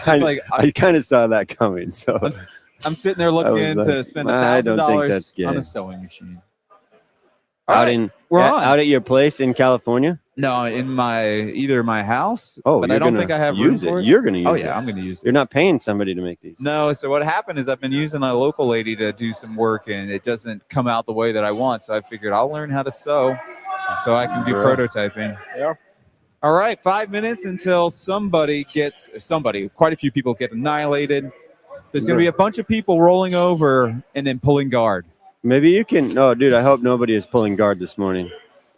I kind of saw that coming. So I'm sitting there looking to spend $1,000 on a sewing machine. Out at your place in California? No, in either my house. Oh, but I don't think I have room for it. You're going to use it. Oh yeah, I'm going to use it. You're not paying somebody to make these. No. So what happened is I've been using a local lady to do some work, and it doesn't come out the way that I want. So I figured I'll learn how to sew, so I can do prototyping. Yeah. All right, 5 minutes until quite a few people get annihilated. There's going to be a bunch of people rolling over and then pulling guard. Maybe you can. Oh, dude, I hope nobody is pulling guard this morning.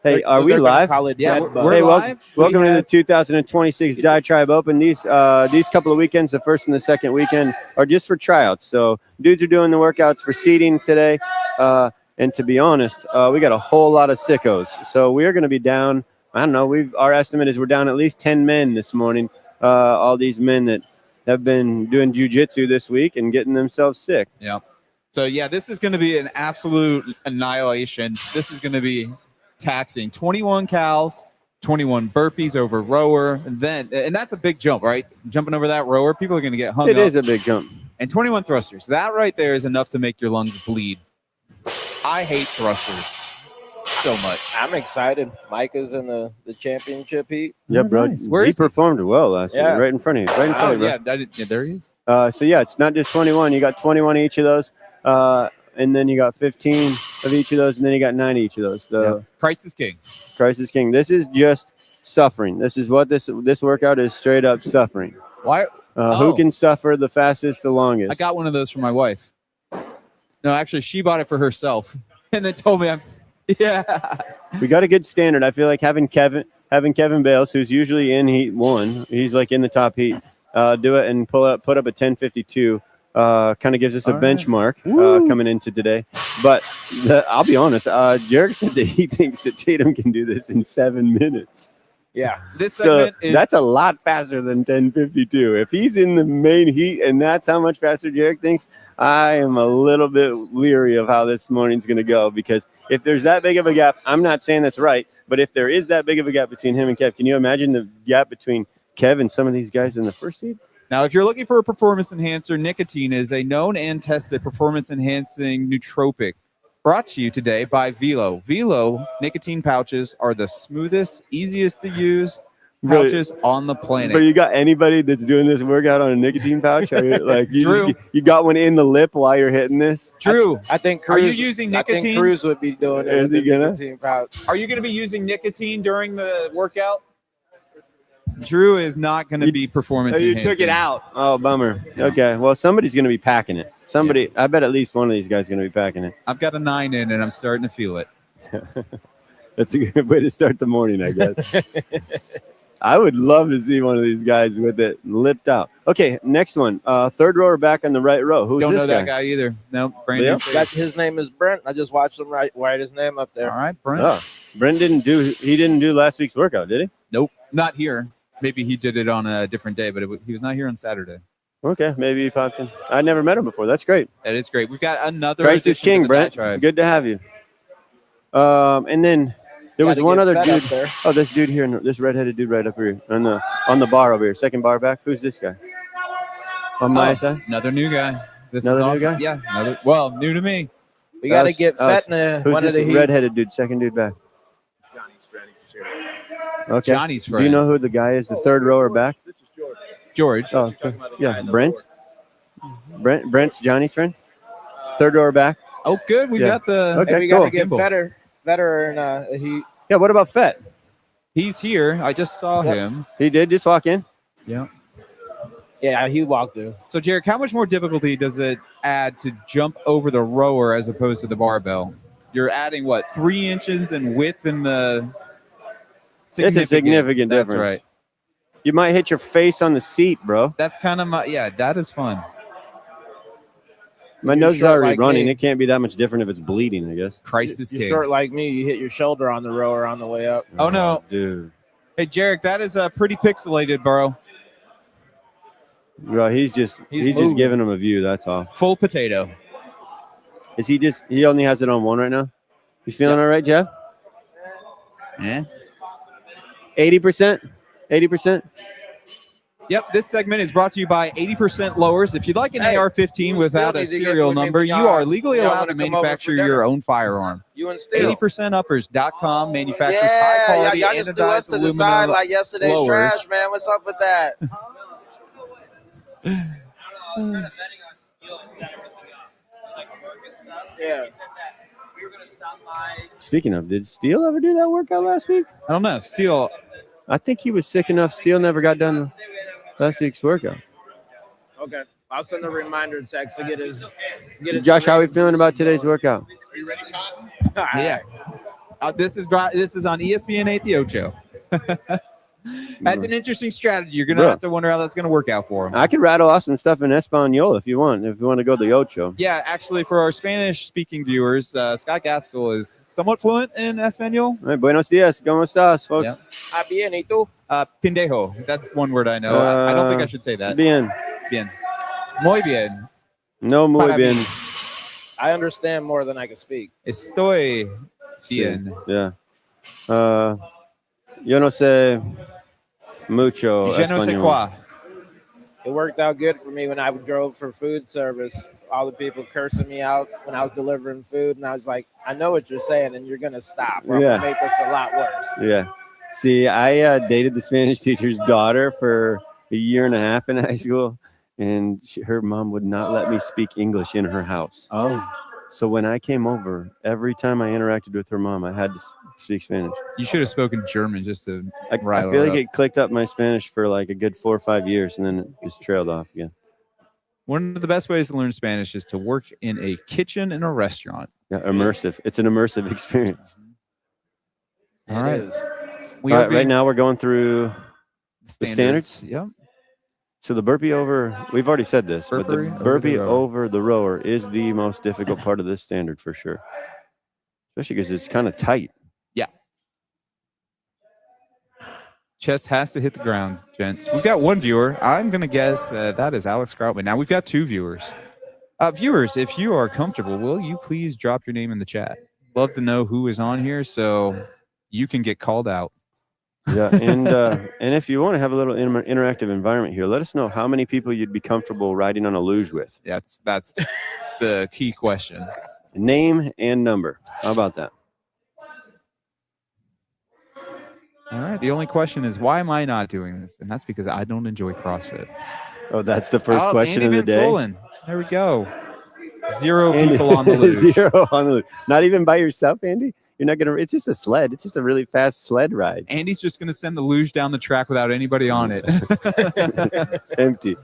Hey, are we live? Yeah, we're live. Welcome to the 2026 Diatribe Open. These couple of weekends, the first and the second weekend, are just for tryouts. So dudes are doing the workouts for seeding today. And to be honest, we got a whole lot of sickos. So we're going to be down. I don't know. Our estimate is we're down at least 10 men this morning. All these men that have been doing jiu-jitsu this week and getting themselves sick. Yeah. So yeah, this is going to be an absolute annihilation. This is going to be taxing. 21 cals, 21 burpees over rower, and that's a big jump, right? Jumping over that rower, people are going to get hung up. It is a big jump. And 21 thrusters. That right there is enough to make your lungs bleed. I hate thrusters so much. I'm excited. Mike is in the championship heat. Yeah, bro. Nice. He performed well last week, right in front of you. Right in front of you, there he is. So yeah, it's not just 21. You got 21 each of those. And then you got 15 of each of those, and then you got 9 each of those. Christ is king. Christ is king. This is just suffering. This is what this workout is, straight up suffering. Why? Who can suffer the fastest, the longest? I got one of those for my wife. No, actually, she bought it for herself, and then told me We got a good standard. I feel like having Kevin Bales, who's usually in heat 1, he's like in the top heat, do it and put up a 10:52. Kind of gives us a benchmark coming into today. But I'll be honest, Jarek said that he thinks that Tatum can do this in 7 minutes. Yeah. That's a lot faster than 10:52. If he's in the main heat and that's how much faster Jarek thinks, I am a little bit leery of how this morning's going to go, because if there's that big of a gap, I'm not saying that's right, but if there is that big of a gap between him and Kev, can you imagine the gap between Kev and some of these guys in the first heat? Now, if you're looking for a performance enhancer, nicotine is a known and tested performance-enhancing nootropic. Brought to you today by Velo. Velo nicotine pouches are the smoothest, easiest to use pouches on the planet. But you got anybody that's doing this workout on a nicotine pouch? Like Drew, you got one in the lip while you're hitting this? Drew, I think Cruz, are you using nicotine? I think Cruz would be doing it. Is he gonna? Nicotine pouch. Are you going to be using nicotine during the workout? Drew is not going to be performance enhancing. You took it out. Oh, bummer. Okay, well, somebody's going to be packing it. I bet at least one of these guys is going to be packing it. I've got a 9 in, and I'm starting to feel it. That's a good way to start the morning, I guess. I would love to see one of these guys with it lipped out. Okay, next one. Third rower back on the right row. Who's Don't this know that guy either. No, Brandon. His name is Brent. I just watched him write his name up there. All right, Brent. Oh, Brent didn't do last week's workout, did he? Nope, not here. Maybe he did it on a different day, but he was not here on Saturday. Okay, maybe he popped in. I never met him before. That's great. That is great. We've got another. Christ is king, Brent. Good to have you. And then there was one other dude. Oh, this dude here, this redheaded dude right up here on the bar over here, second bar back. Who's this guy? On my side? Another new guy. Another new guy? Yeah. New to me. We got to get Fett in one of the heat. Redheaded dude, second dude back. Johnny's friend. Okay. Johnny's friend. Do you know who the guy is? The third rower back? This is George. George. Oh, yeah. Brent's Johnny's friend. Third rower back. Oh, good. We got the. Okay, we got to get Fetter in heat. Yeah. What about Fett? He's here. I just saw him. He did just walk in. Yeah. Yeah, he walked in. So, Jarek, how much more difficulty does it add to jump over the rower as opposed to the barbell? You're adding, 3 inches in width in the... It's a significant difference. That's right. You might hit your face on the seat, bro. That's kind of that is fun. My nose is already running. It can't be that much different if it's bleeding, I guess. Christ is king. You're short like me. You hit your shoulder on the rower on the way up. Oh, no. Dude. Hey, Jarek, that is pretty pixelated, bro. Bro, he's just giving him a view, that's all. Full potato. Is he only has it on one right now? You feeling all right, Jeff? Yeah. 80%? 80%? Yep, this segment is brought to you by 80% Lowers. If you'd like an Hey, AR-15 you without still a need to get serial with me number, when you y'all- are legally y'all allowed wanna to come over manufacture for dinner. your own firearm. You and Steel. 80%uppers.com manufactures Yeah, high quality y'all just threw us anodized to the side aluminum like yesterday's blowers. trash, man. What's up with that? Yeah. Speaking of, did Steele ever do that workout last week? I don't know. Steel, I think he was sick enough. Steele never got done last week's workout. Okay. I'll send a reminder text to get his. Josh, how are we feeling about today's workout? yeah. This is on ESPN 8 Ocho. That's an interesting strategy. You're gonna Bro. have to wonder how that's gonna work out for him. I could rattle off some stuff in Espanol if you want. If you want to go the Ocho. Yeah, actually, for our Spanish-speaking viewers, Scott Gaskell is somewhat fluent in Espanol. All right, buenos dias. ¿Cómo estás, folks? Yeah. Ah, bien, ¿y tú? Pendejo. That's one word I know. I don't think I should say that. Bien. Bien. Muy bien. No muy Para bien. mí. I understand more than I can speak. Estoy bien. Yeah. Yo no sé mucho Je no sé español. quoi. It worked out good for me when I drove for food service. All the people cursing me out when I was delivering food, and I was like, I know what you're saying, and you're gonna stop, or I'm Yeah. gonna make this a lot worse. Yeah. See, I dated the Spanish teacher's daughter for a year and a half in high school, and her mom would not let me speak English in her house. Oh. So when I came over, every time I interacted with her mom, I had to speak Spanish. You should have spoken German just to I rile feel her like up. it clicked up my Spanish for like a good 4 or 5 years, and then it just trailed off again. One of the best ways to learn Spanish is to work in a kitchen in a restaurant. Yeah, immersive. It's an immersive experience. All right. It is. We All are right, right being- now we're going through the standards? Yep. So the burpee over, we've already said this, but the Burpee over the burpee rower. over the rower is the most difficult part of this standard for sure. Especially because it's kind of tight. Chest has to hit the ground, gents. We've got one viewer. I'm going to guess that is Alex Krautman. Now we've got two viewers. Viewers, if you are comfortable, will you please drop your name in the chat? Love to know who is on here so you can get called out. Yeah, and if you want to have a little interactive environment here, let us know how many people you'd be comfortable riding on a luge with. That's the key question. Name and number. How about that? All right. The only question is, why am I not doing this? And that's because I don't enjoy CrossFit. Oh, that's the first question Andy of the Van day. Solen. There we go. Zero Andy- people on the luge. Zero on the luge. Not even by yourself, Andy? You're not going to, it's just a sled. It's just a really fast sled ride. Andy's just going to send the luge down the track without anybody on it. Empty.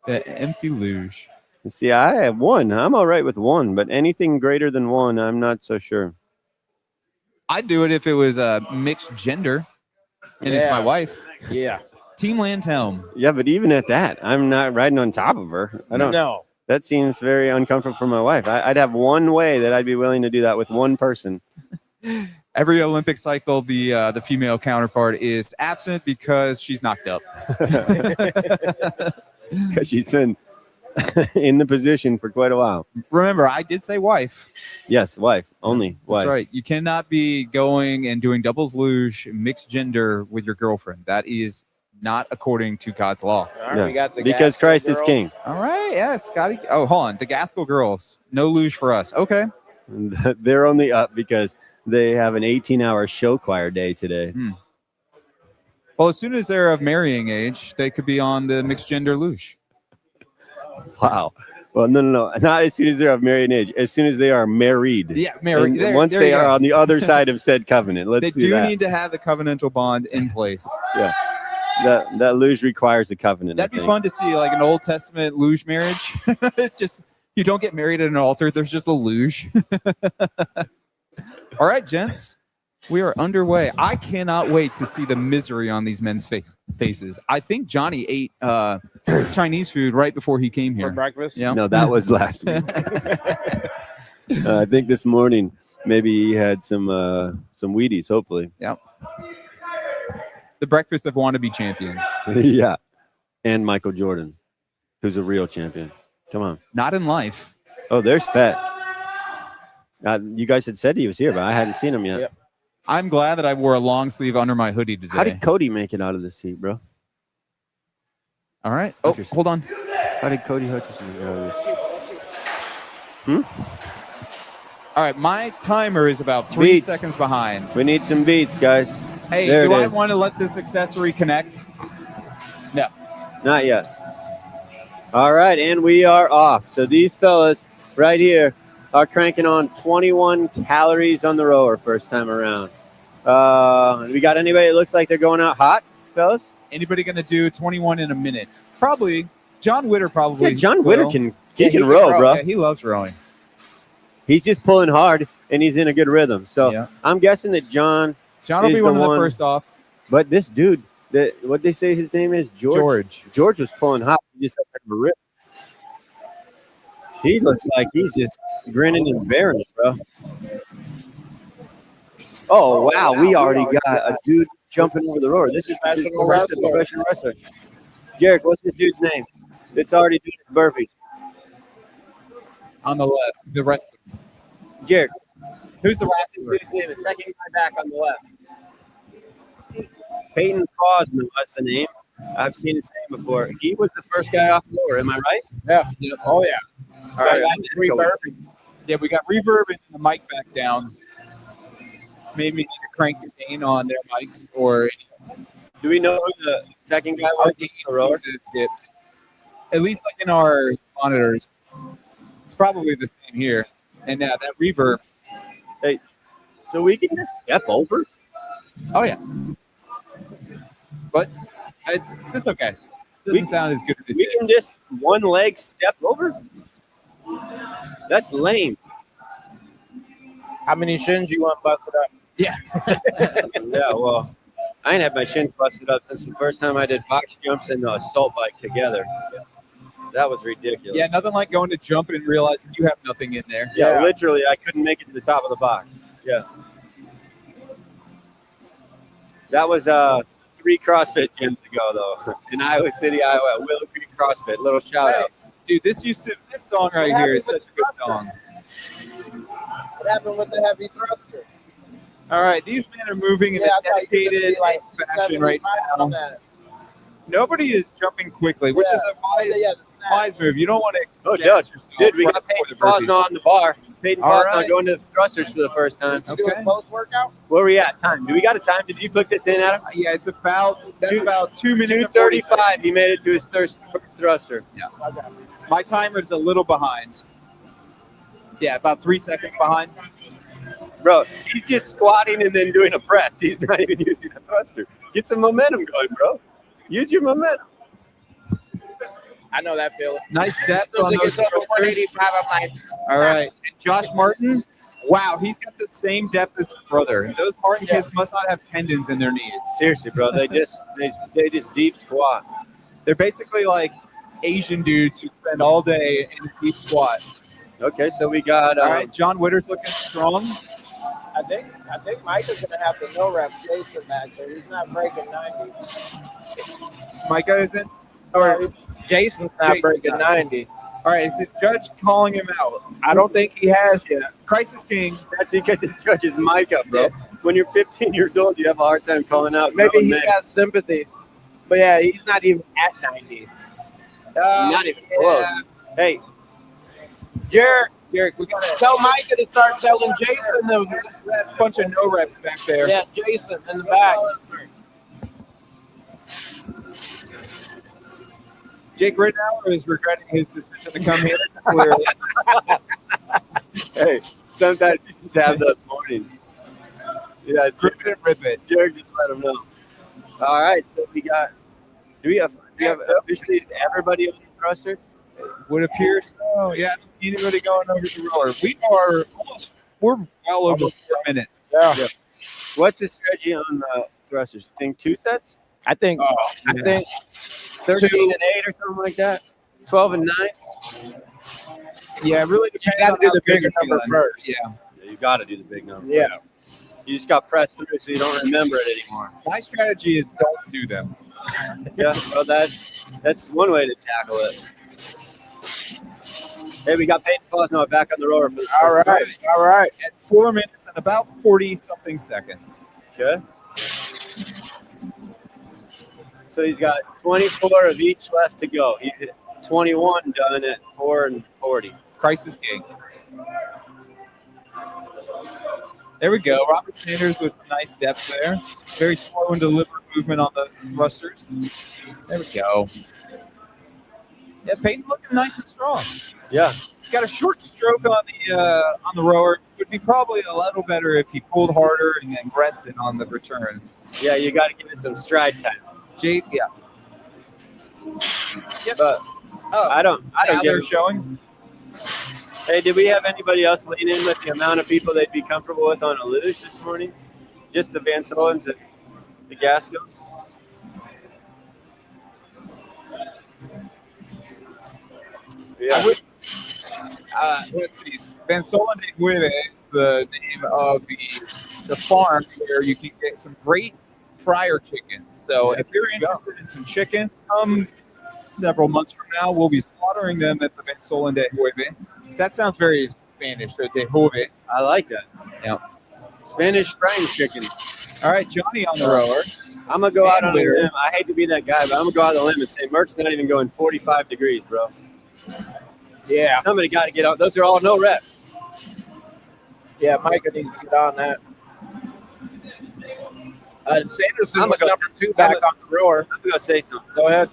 The empty luge. See, I have one. I'm all right with one, but anything greater than one, I'm not so sure. I'd do it if it was a mixed gender and it's my Yeah. wife. Yeah. Team Landhelm. Yeah, but even at that, I'm not riding on top of her. I don't. No. That seems very uncomfortable for my wife. I'd have one way that I'd be willing to do that with one person. Every Olympic cycle, the female counterpart is absent because she's knocked up. Because she's been in the position for quite a while. Remember, I did say wife. Yes, wife. Only wife. That's right. You cannot be going and doing doubles luge, mixed gender with your girlfriend. That is not according to God's law. All right, Yeah. we got the Because Gaskell Christ is girls. king. All right. Yeah, Scotty. Oh, hold on. The Gaskell girls. No luge for us. Okay. They're only up because they have an 18-hour show choir day today. Well, as soon as they're of marrying age, they could be on the mixed gender luge. Wow. Well, no. Not as soon as they're of married age. As soon as they are married. Yeah, married. And once they are on the other side of said covenant. Let's They see do that. need to have the covenantal bond in place. Yeah. That luge requires a covenant. That'd be fun to see, like an Old Testament luge marriage. It's just you don't get married at an altar. There's just a luge. All right, gents, we are underway. I cannot wait to see the misery on these men's faces. I think Johnny ate Chinese food right before he came For here. breakfast. Yeah. No, that was last week. I think this morning maybe he had some Wheaties, hopefully. The breakfast of wannabe champions. Yeah. And Michael Jordan, who's a real champion. Come on. Not in life. Oh, there's Fett. You guys had said he was here, but I hadn't seen him yet. Yep. I'm glad that I wore a long sleeve under my hoodie today. How did Cody make it out of the seat, bro? All right. Oh, Interesting. hold on. How did Cody Hutchinson get out of this? All right, my timer is about 3 Beats. seconds behind. We need some beats, guys. Hey, There do it I is. want to let this accessory connect? No. Not yet. All right, and we are off. So these fellas right here are cranking on 21 calories on the rower first time around. We got anybody that looks like they're going out hot, fellas? Anybody going to do 21 in a minute? Probably. John Witter probably. Yeah, John Witter will. can he can row, row. bro. Yeah, he loves rowing. He's just pulling hard, and he's in a good rhythm. So Yeah. I'm guessing that John John will is be the one of the one- first off. But this dude, what they say his name is? George. George was pulling hot. He just had a rip. He looks like he's just grinning and bearing it, bro. Oh, wow. We already got a dude jumping over the rower. This is Professional a wrestler. professional wrestler. Jarek, what's this dude's name? It's already doing his burpees. On the left, the wrestler. Jarek, Who's the what's this wrestler? dude's name? The second guy back on the left. Peyton Fosman was the name. I've seen his name before. He was the first guy off the floor. Am I right? Yeah. Oh yeah. All right. Three burpees. Yeah, we got reverb and the mic back down. Maybe need to crank the gain on their mics or Do we know who the second guy was? gain The rower? seems to have dipped. At least like in our monitors. It's probably the same here. And that reverb. So we can just step over? Oh yeah. But it's okay. Doesn't sound as good as it We did. can just one leg step over? That's lame. How many shins you want busted up? Yeah, well, I ain't had my shins busted up since the first time I did box jumps and the assault bike together. That was ridiculous. Yeah, nothing like going to jump and realizing you have nothing in there. Yeah, Yeah. literally, I couldn't make it to the top of the box. Yeah. That was 3 CrossFit gyms ago, though, in Iowa City, Iowa, Willow Creek CrossFit. Little shout out. Dude, this song right here is such a good song. What happened with the heavy thruster? All right, these men are moving in Yeah, a I thought you were gonna dedicated be like fashion right 75 now. on that. Nobody is jumping quickly, which Yeah. is a wise, Yeah, the snap. wise move. You don't want to Oh, gas yourself. Dude, we right got Peyton before the burpees. Fosna on the bar. Peyton All Fosna right. going to the thrusters for the first time. You do Okay. a post workout? Where we at? Time? Do we got a time? Did you click this in, Adam? Yeah, it's about 2 minutes and 40 2:35. seconds. He made it to his first thruster. Okay. My timer is a little behind. Yeah, about 3 seconds behind. Bro, he's just squatting and then doing a press. He's not even using a thruster. Get some momentum going, bro. Use your momentum. I know that feeling. Nice depth As soon on as it those gets over thrusters. 185, I'm like, All right. And Josh Martin, wow, he's got the same depth as his brother. And those Martin Yeah. kids must not have tendons in their knees. Seriously, bro. They just deep squat. They're basically like Asian dudes who spend all day in a deep squat. Okay, so we got All right, John Witter's looking strong. I think Mike is gonna have to no rep Jason back there. He's not breaking 90. Micah isn't. Or Jason's not Jason's breaking not. 90. all right, is his judge calling him out? I don't think he has yet. Crisis King. that's because his judge is Micah, bro. When you're 15 years old, you have a hard time calling out. Maybe grown he men. got sympathy. But yeah, he's not even at 90. Not even close. Hey, Jared, Derek, we got tell Micah to start telling Jason a bunch of no reps back there. Yeah, Jason in the back. Jake Rittenauer is regretting his decision to come here. Clearly. hey, sometimes you just have those mornings. Yeah, Rip it and rip it. Jared, just let him know. All right, so we have officially is everybody on the thruster? Would appear so. Yeah, I don't see anybody going over the roller. We're well over 4 minutes. Yeah. What's the strategy on the thrusters? You think 2 sets? I think yeah. 13 and 8 or something like that? 12 and 9? Yeah, it really you depends got to on do how the good bigger you're number feeling. first. Yeah. Yeah, you got to do the big number. Yeah. You just got pressed through so you don't remember it anymore. My strategy is don't do them. Yeah, well, that's one way to tackle it. Hey, we got Peyton Fosno back on the rower. For the All first right. time. All right. At 4 minutes and about 40 something seconds. Okay. So he's got 24 of each left to go. He hit 21 done at 4 and 40. Crisis King. There we go. Robert Sanders with some nice depth there. Very slow and deliberate movement on those thrusters. There we go. Yeah, Peyton looking nice and strong. Yeah. He's got a short stroke on the rower. Would be probably a little better if he pulled harder and then rested on the return. Yeah, you got to give it some stride time. Jake, yeah. Yep. But I don't Now get they're it. showing. Hey, did we have anybody else lean in with the amount of people they'd be comfortable with on a luge this morning? Just the Van Solens and the Gascos? Yeah. Let's see. Van Solen de Hueve is the name of the farm where you can get some great fryer chickens. So if you're interested in some chickens, come several months from now, we'll be slaughtering them at the Van Solen de Hueve. That sounds very Spanish, so de Hueve. I like that. Yeah. Spanish frying chicken. All right, Johnny on the rower. I'm going to go out on a weird. limb. I hate to be that guy, but I'm going to go out on a limb and say Merck's not even going 45 degrees, bro. Yeah. Somebody got to get out. Those are all no reps. Yeah, Micah needs to get on that. Sanderson was number 2 back on the rower. I'm going to say something. Go ahead.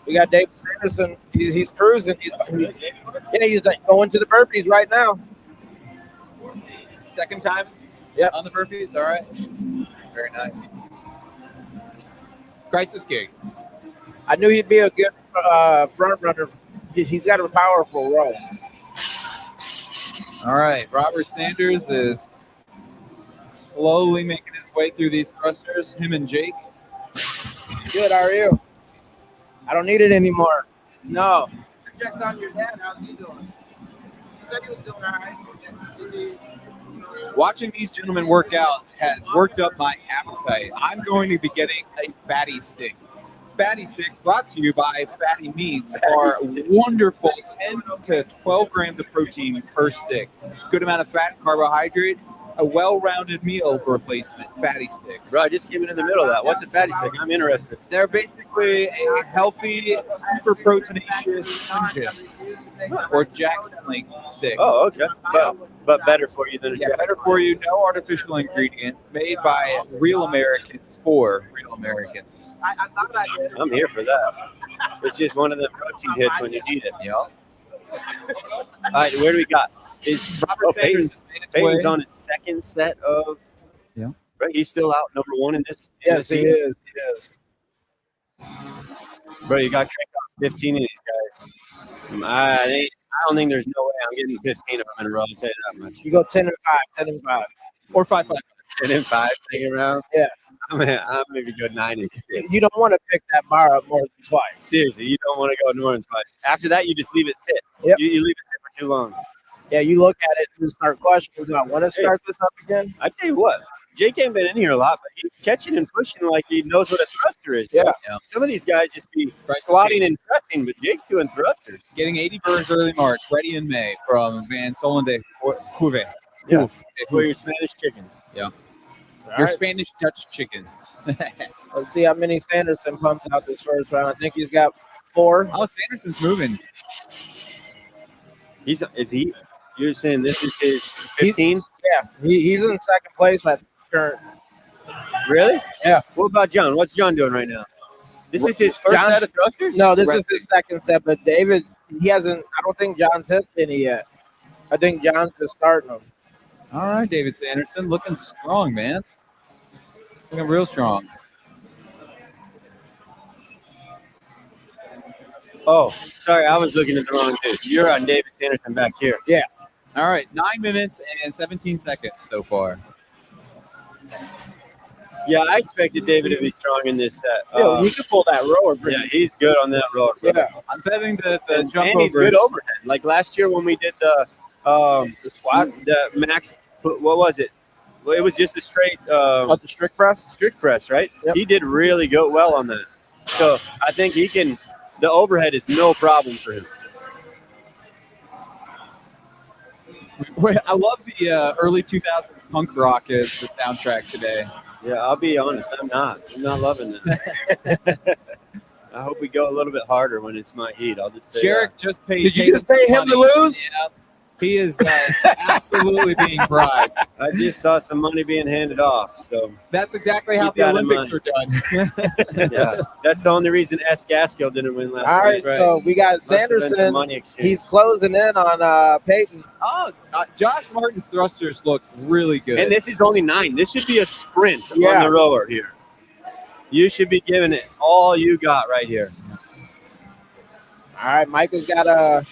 We got David Sanderson. He's cruising. He's like going to the burpees right now. Second time on the burpees. All right. Very nice. Crisis King. I knew he'd be a good front runner. He's got a powerful roll. All right. Robert Sanders is slowly making his way through these thrusters. Him and Jake. Good, how are you? I don't need it anymore. No. I checked on your dad. How's he doing? He said he was doing all right. Watching these gentlemen work out has worked up my appetite. I'm going to be getting a fatty stick. Fatty sticks brought to you by Fatty Meats are wonderful 10 to 12 grams of protein per stick. Good amount of fat and carbohydrates. A well-rounded meal replacement, fatty sticks. Bro, I just came in the middle of that. What's a fatty stick? I'm interested. They're basically a healthy, super proteinaceous Slim Jim or Jack Sling stick. Oh, okay. But better for you than a Jack. Better for you, no artificial ingredients, made by real Americans for real Americans. I'm here for that. It's just one of the protein hits when you need it. Yeah. All right, where do we got? Is Robert Sanders has made its Peyton's way. on his second set of. Yeah. Right, he's still out number 1 in this. Yes, he is. He is. Bro, you got to crank off 15 of these guys. I don't think there's no way I'm getting 15 of them in a row. I'll tell you that much. You go 10 and 5, 10 and 5. Or 5-5. 10 and 5 second round. Yeah. I'm maybe go 9 and 6. You don't want to pick that bar up more than twice. Seriously, you don't want to go more than twice. After that, you just leave it sit. Yep. You leave it sit for too long. Yeah, you look at it and start questioning, do I want to start this up again? I tell you what, Jake ain't been in here a lot, but he's catching and pushing like he knows what a thruster is. Yeah. Some of these guys just be slotting and thrusting, but Jake's doing thrusters. Getting 80 birds early March, ready in May from Van Solen de Hueve. Yeah. For your Spanish chickens. Yeah. All Your right. Spanish Dutch chickens. Let's see how many Sanderson pumps out this first round. I think he's got 4. Oh, Sanderson's moving. Is he? You're saying this is his 15? Yeah, he's in second place at current. Really? Yeah. What about John? What's John doing right now? This is his first John's- set of thrusters? No, this is Resting. his second set, but David, he hasn't. I don't think John's hit any yet. I think John's just starting them. All right, David Sanderson, looking strong, man. Looking real strong. Oh, sorry, I was looking at the wrong dude. You're on David Sanderson back here. Yeah. All right, 9 minutes and 17 seconds so far. Yeah, I expected David to be strong in this set. Yeah, he could pull that rower. Yeah, he's good on that road. Bro. Yeah. I'm betting that the jump and he's over good overhead. Like last year when we did the squat, the max. What was it? Well, it was just a straight The strict press. strict press, right? Yep. He did really go well on that. So I think he can. The overhead is no problem for him. I love the early 2000s punk rock as the soundtrack today. Yeah, I'll be honest. I'm not loving this. I hope we go a little bit harder when it's my heat. I'll just say Jarek just paid. Did you just pay him to lose? Yeah. He is absolutely being bribed. I just saw some money being handed off. So That's exactly how Keep the that in Olympics mind. are done. yeah, that's the only reason S. Gaskill didn't win last All night. right, so we got Must have been some Sanderson. money exchange. He's closing in on Peyton. Oh, Josh Martin's thrusters look really good. And this is only 9. This should be a sprint Yeah. on the rower here. You should be giving it all you got right here. All right, Michael's got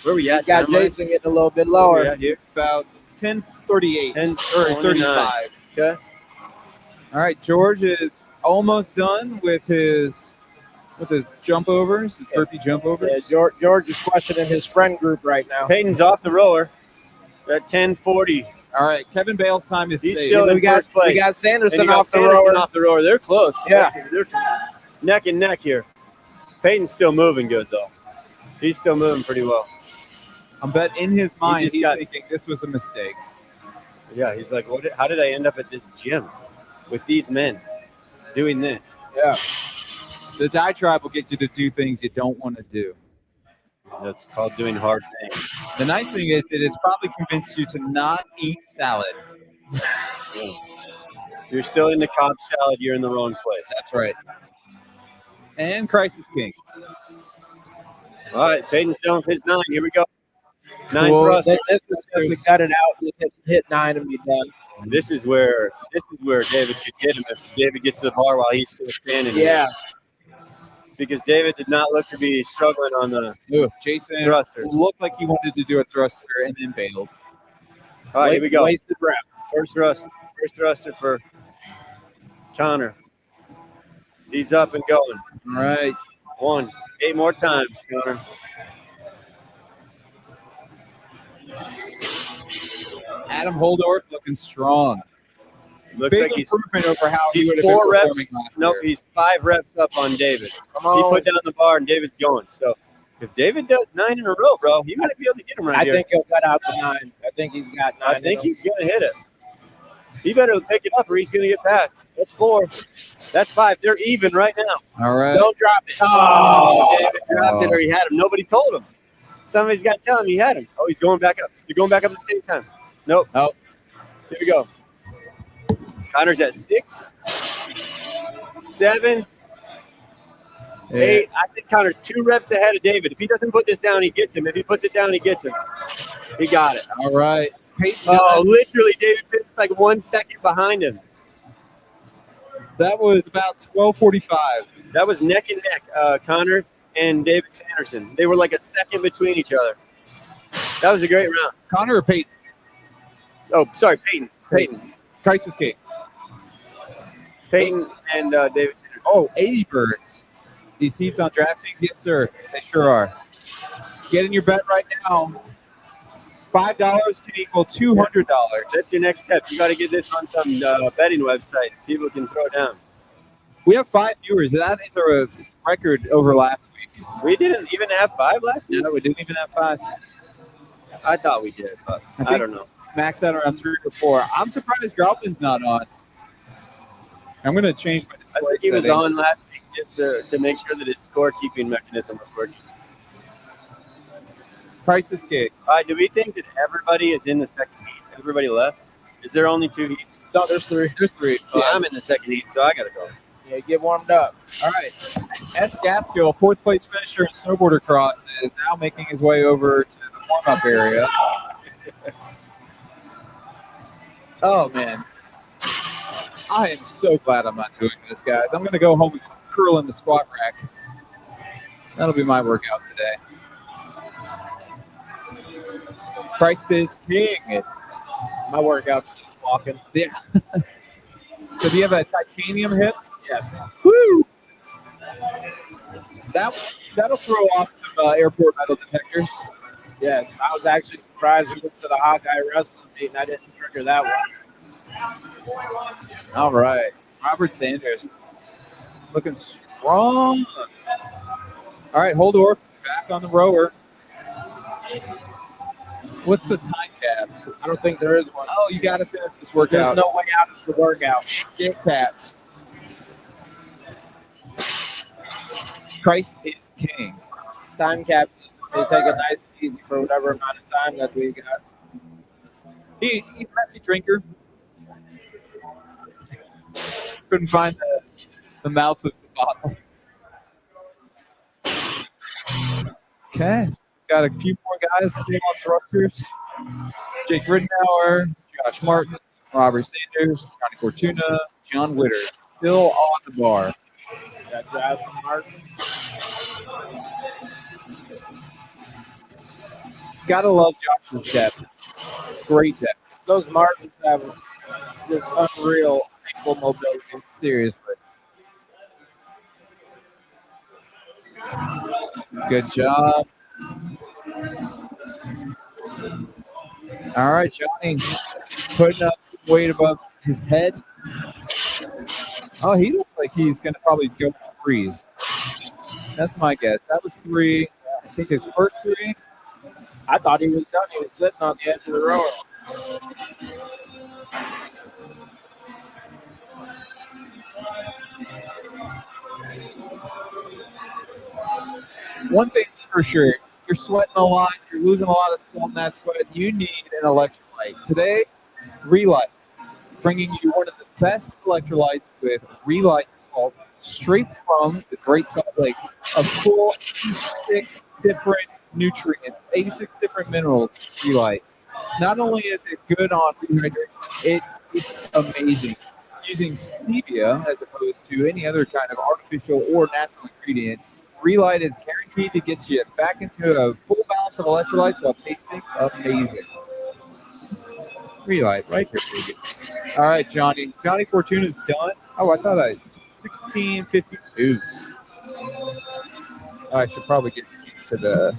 Where we at? got time-wise? Jason getting a little bit Where we lower. at here? about 10:38 or 10:29. 35. Okay. All right, George is almost done with his jump overs, his burpee jump overs. Yeah, George is questioning his friend group right now. Peyton's off the rower at 10:40. All right, Kevin Bale's time is He's saved. still in We got first place. we got And Sanderson you got off the Sanderson rower. off the rower. They're close. Yeah. They're neck and neck here. Peyton's still moving good though. He's still moving pretty well. I bet in his mind just he's got- thinking this was a mistake. Yeah, he's like, how did I end up at this gym with these men doing this? Yeah. The diatribe will get you to do things you don't want to do. That's called doing hard things. The nice thing is that it's probably convinced you to not eat salad. If you're still in the Cobb salad, you're in the wrong place. That's right. And Crisis King. All right, Peyton's done with his 9. Here we go. 9 Cool. thrusters. This is just to cut it out. Just hit 9 and be done. This is where David could get him if David gets to the bar while he's still standing. Yeah. Because David did not look to be struggling on the Ooh, Jason thruster. looked like he wanted to do a thruster and then bailed. All right, here we go. Wasted breath. First thruster for Connor. He's up and going. All right. 1, 8 more times, Connor. Adam Holdorf looking strong. Looks Big like he's improvement over how he would have 4 been reps. performing last Nope, year. he's 5 reps up on David. Come He on. put down the bar and David's going. So if David does 9 in a row, bro, he might be able to get him right I here. think he'll cut out the 9. I think he's got 9. I think he's going to hit it. He better pick it up or he's going to get past. That's 4. That's 5. They're even right now. All right. Don't drop it. Oh, David dropped it Oh. or he had him. Nobody told him. Somebody's got to tell him he had him. Oh, he's going back up. They're going back up at the same time. Nope. Oh. Here we go. Connor's at 6, 7, 8. I think Connor's 2 reps ahead of David. If he doesn't put this down, he gets him. If he puts it down, he gets him. He got it. All right. Peyton, Oh, literally, David Pitt's like 1 second behind him. that was about 12:45. That was neck and neck, Connor and David Sanderson. They were like a second between each other. That was a great round. Connor or Peyton? Oh, sorry, Peyton. Crisis King. Peyton and David Sanderson. Oh, 80 birds. These heats on DraftKings? Yes, sir. They sure are. Get in your bet right now. $5 can equal $200. That's your next step. You got to get this on some betting website. People can throw down. We have 5 viewers. That is a record over last week. We didn't even have 5 last week. No, we didn't even have 5. I thought we did, but I think- don't know. Maxed out around 3 or 4. I'm surprised Gralpin's not on. I'm going to change my I display think he was settings. on last week just to make sure that his scorekeeping mechanism was working. Crisis King. All right, do we think that everybody is in the second heat? Everybody left? Is there only 2 heats? No, there's 3. There's 3. Well, I'm in the second heat, so I got to go. Yeah, get warmed up. All right. S. Gaskill, 4th place finisher in snowboarder cross, is now making his way over to the warm-up area. Oh, man. I am so glad I'm not doing this, guys. I'm going to go home and curl in the squat rack. That'll be my workout today. Christ is king. My workout's just walking. Yeah. So do you have a titanium hip? Yes. Woo! That'll throw off some airport metal detectors. Yes. I was actually surprised we went to the Hawkeye wrestling meet and I didn't trigger that one. All right. Robert Sanders looking strong. All right, Holdorf back on the rower. What's the time cap? I don't think there is one. Oh, you got to finish this There's workout. no way out of the workout. Get capped. Christ is king. Time capsules. They take it nice and easy for whatever amount of time that we got. He's a messy drinker. Couldn't find the mouth of the bottle. Okay. Got a few more guys still on thrusters. Jake Rittenauer, Josh Martin, Robert Sanders, Johnny Fortuna, John Witter. Still on the bar. Got Josh Martin. Gotta love Josh's depth. Great depth. Those Martins have just unreal ankle mobility. Seriously. Good job. All right, Johnny putting up some weight above his head. Oh, he looks like he's going to probably go for threes. That's my guess. That was 3. I think his first 3. I thought he was done. He was sitting on the edge of the rower. One thing's for sure. You're sweating a lot. You're losing a lot of sweat in that sweat. You need an electrolyte. Today, Relight, bringing you one of the best electrolytes with Relight salt straight from the Great Salt Lake. A full 86 different nutrients, 86 different minerals, Relight. Not only is it good on rehydration, it is amazing. Using stevia as opposed to any other kind of artificial or natural ingredient, Relight is guaranteed to get you back into a full balance of electrolytes while tasting amazing. Relight, right here, baby. All right, Johnny. Johnny Fortuna's done. Oh, I thought 16:52. Oh, I should probably get to the.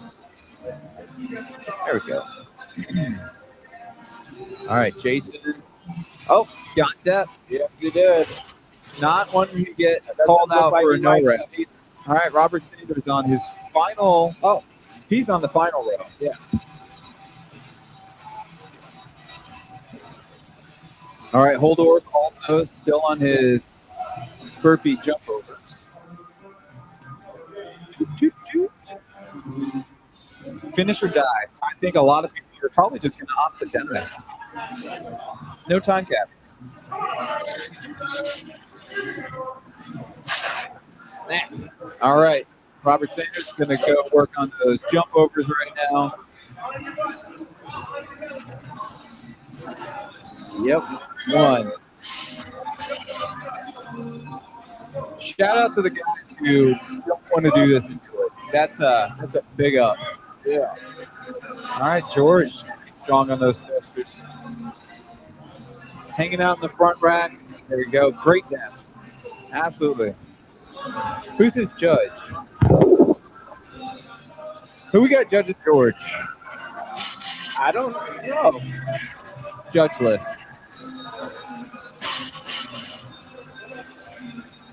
There we go. All right, Jason. Oh, got depth. Yes, he did. Not one you get called out for a no rep. All right, Robert Sanders on his final. Oh, he's on the final row. Yeah. All right, Holdorf also still on his burpee jump overs. Finish or die. I think a lot of people are probably just going to opt to die. No time cap. Snap. All right. Robert Sanders is going to go work on those jump overs right now. Yep. 1. Shout out to the guys who don't want to do this and do it. That's a big up. Yeah. All right, George. Strong on those thrusters. Hanging out in the front rack. There you go. Great depth. Absolutely. Who's his judge? Who we got judging George? I don't know. Judge list.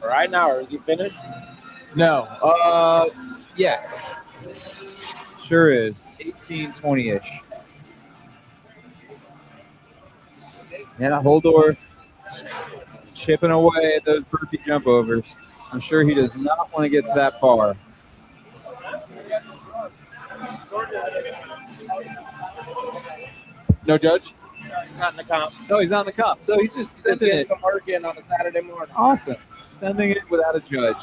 Right now, or is he finished? No. Yes. Sure is. 18-20-ish. And Holdorf chipping away at those burpee jump overs. I'm sure he does not want to get to that far. No judge? Not in the comp. No, he's not in the comp. So he's just Just sending getting it. some work in on a Saturday morning. Awesome. Sending it without a judge.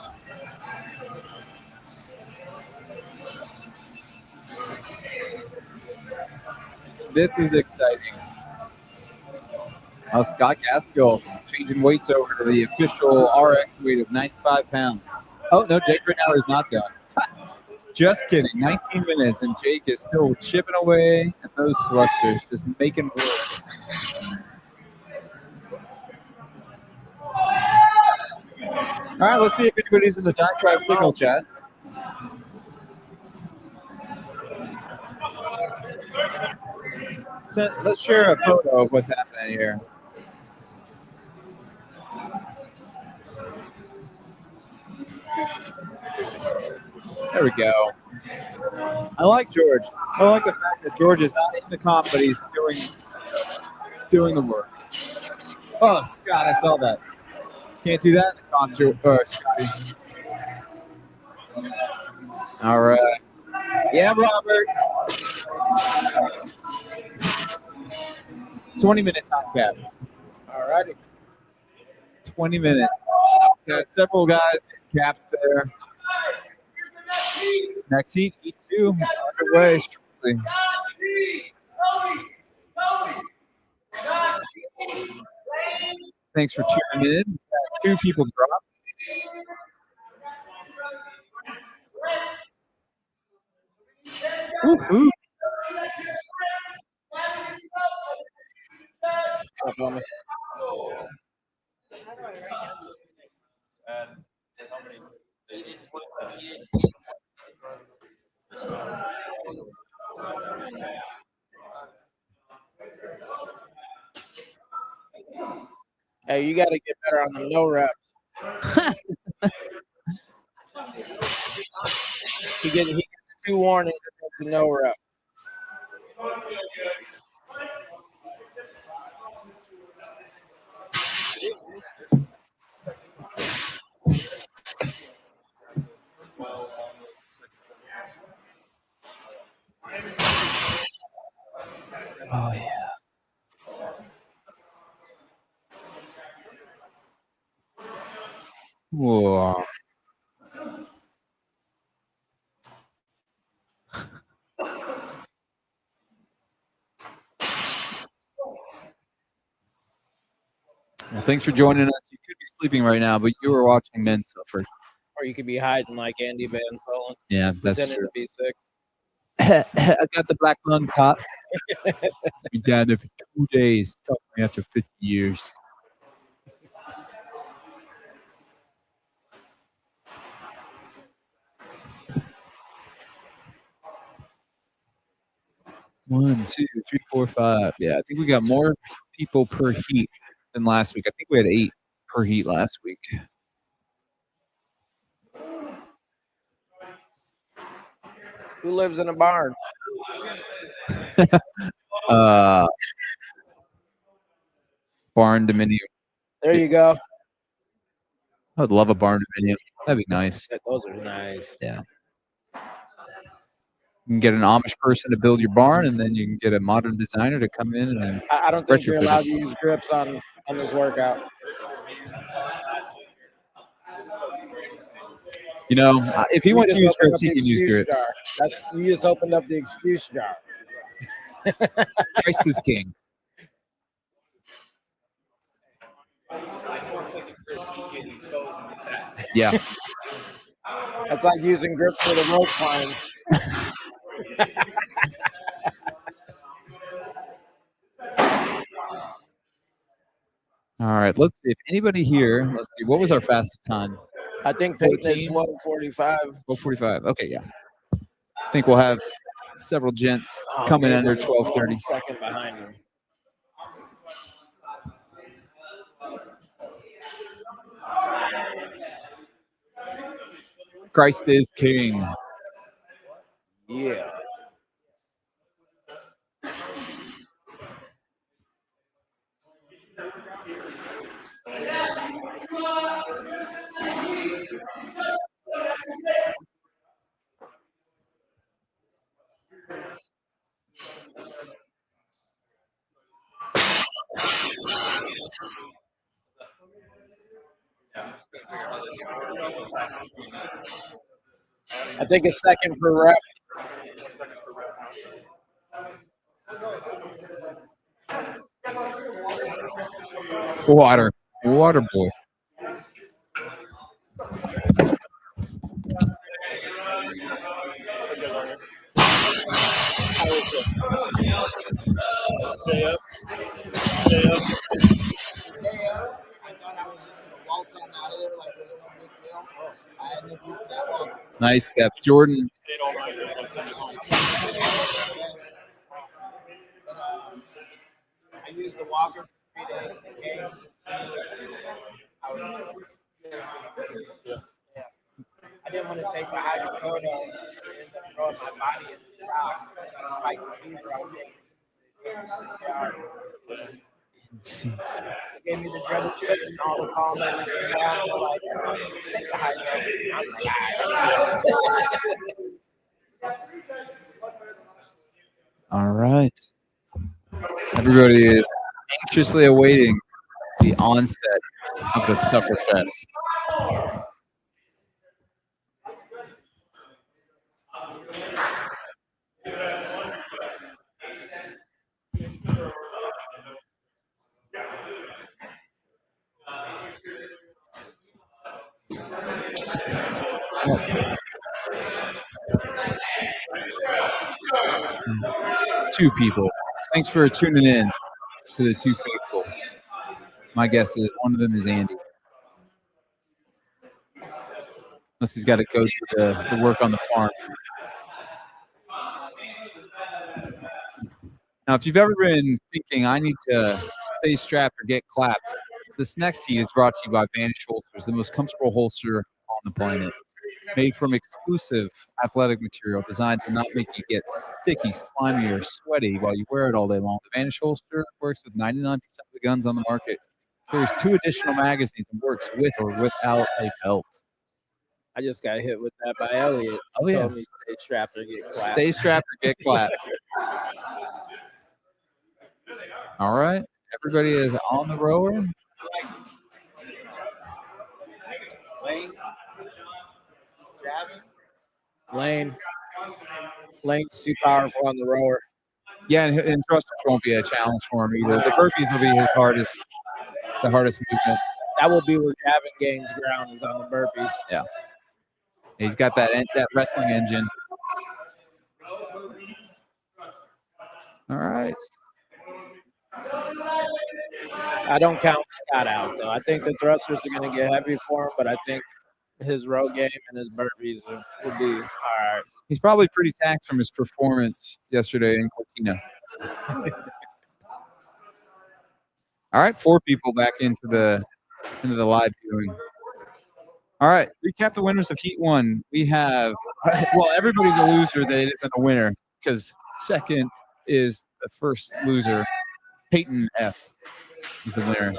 This is exciting. Scott Gaskell changing weights over to the official RX weight of 95 pounds. Oh, no, Jake Rittenauer is not done. Just kidding. 19 minutes, and Jake is still chipping away at those thrusters, just making work. All right, let's see if anybody's in the Dark Tribe Signal chat. So let's share a photo of what's happening here. There we go. I like George. I like the fact that George is not in the comp, but he's doing the work. Oh, Scott, I saw that. Can't do that in the comp, Scotty. All right. Yeah, Robert. 20-minute time cap. All righty. 20 minutes. Got several guys getting capped there. Next heat, heat 2, underway shortly. Thanks for tuning in. 2 people dropped. Woo-hoo. Up on me. Hey, you got to get better on the no reps. He gets 2 warnings against the no rep. Oh, yeah. Whoa. Well, thanks for joining us. You could be sleeping right now, but you were watching men suffer. Or you could be hiding like Andy Van Sullen, Yeah, that's pretending true. to be sick. I got the black lung caught. Be down there for 2 days. Took me after 50 years. One, two, three, four, five. Yeah, I think we got more people per heat than last week. I think we had 8 per heat last week. Who lives in a barn? Barn dominium. There you go. I'd love a barn dominium. That'd be nice. Those are nice. Yeah. You can get an Amish person to build your barn, and then you can get a modern designer to come in and I don't think you're retrofit allowed it. to use grips on this workout. You know, if he You wants to just use opened grips, up he the can use excuse grips. jar. You just opened up the excuse jar. Christ is king. Yeah. That's like using grips for the rope climbs. All right. Let's see if anybody here. Let's see. What was our fastest time? I think Peyton 14? at 12:45. 12:45. Okay, yeah. I think we'll have several gents coming under 12:30. Second behind him. Christ is king. Yeah. I think a second per rep. Water boy. Nice step, Jordan. I used the walker for 3 days. I didn't want to take the hydrocodone and end up throwing my body in the shock and I spiked the fever on day 2. They gave me the dreaded fit and all the calm everything down. They're like, take the hydrocodone. I'm like, All right. Everybody is anxiously awaiting the onset of the Sufferfest. Two people. Thanks for tuning in to the Two Faithful. My guess is one of them is Andy. Unless he's got to go do the work on the farm. Now, if you've ever been thinking, I need to stay strapped or get clapped, this next heat is brought to you by Vanish Holsters, the most comfortable holster on the planet. Made from exclusive athletic material designed to not make you get sticky, slimy, or sweaty while you wear it all day long. The Vanish Holster works with 99% of the guns on the market. Carries 2 additional magazines and works with or without a belt. I just got hit with that by Elliot. Oh, He yeah. told me stay strapped or get clapped. Stay strapped or get clapped. All right. Everybody is on the rower. Lane's too powerful on the rower. Yeah, and thrusters won't be a challenge for him either. The burpees will be the hardest movement. That will be where Gavin gains ground, is on the burpees. Yeah. He's got that wrestling engine. All right. I don't count Scott out, though. I think the thrusters are going to get heavy for him, but I think his row game and his burpees will be all right. He's probably pretty taxed from his performance yesterday in Cortina. All right, 4 people back into the live viewing. All right, recap the winners of Heat 1. We have, well, everybody's a loser that isn't a winner, because second is the first loser. Peyton F is the winner.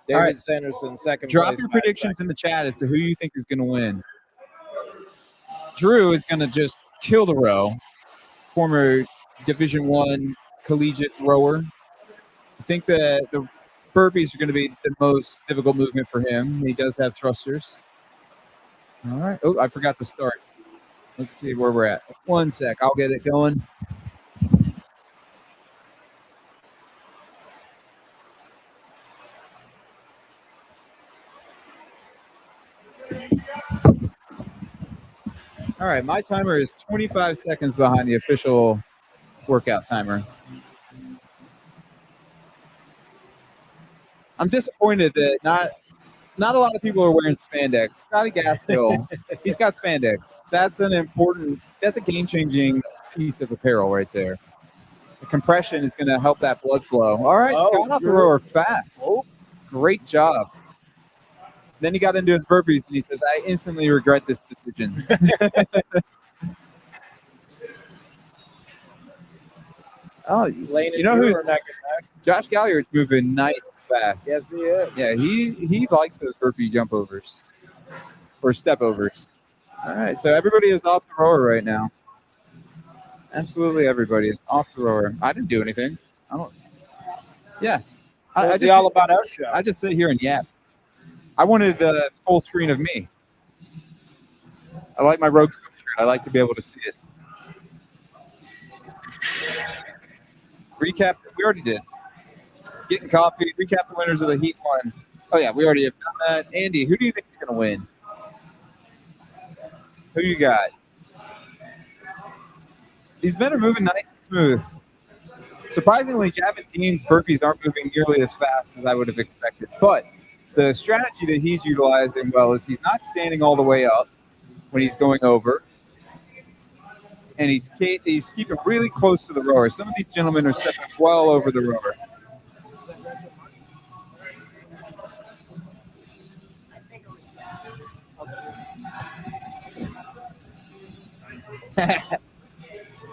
David right. Sanderson, second Drop place. your predictions in the chat as to who you think is going to win. Drew is going to just kill the row. Former Division I collegiate rower. I think that the burpees are going to be the most difficult movement for him. He does have thrusters. All right. Oh, I forgot to start. Let's see where we're at. 1 sec. I'll get it going. All right, my timer is 25 seconds behind the official workout timer. I'm disappointed that not a lot of people are wearing spandex. Scotty Gaskill, he's got spandex. That's a game-changing piece of apparel right there. The compression is going to help that blood flow. All right, Scott off the rower fast. Oh, great job. Then he got into his burpees, and he says, I instantly regret this decision. Oh, you know who's Josh Galliard's moving nice and fast. Yes, he is. Yeah, he likes those burpee jump overs or step overs. All right, so everybody is off the rower right now. Absolutely everybody is off the rower. I didn't do anything. I don't. Yeah. What's the All About Us show? I just sit here and yap. I wanted the full screen of me. I like my Rogue screen. I like to be able to see it. Recap. We already did. Getting coffee. Recap the winners of the Heat 1. Oh, yeah. We already have done that. Andy, who do you think is going to win? Who you got? These men are moving nice and smooth. Surprisingly, Gavin Dean's burpees aren't moving nearly as fast as I would have expected. But the strategy that he's utilizing well is he's not standing all the way up when he's going over. And he's keeping really close to the rower. Some of these gentlemen are stepping well over the rower.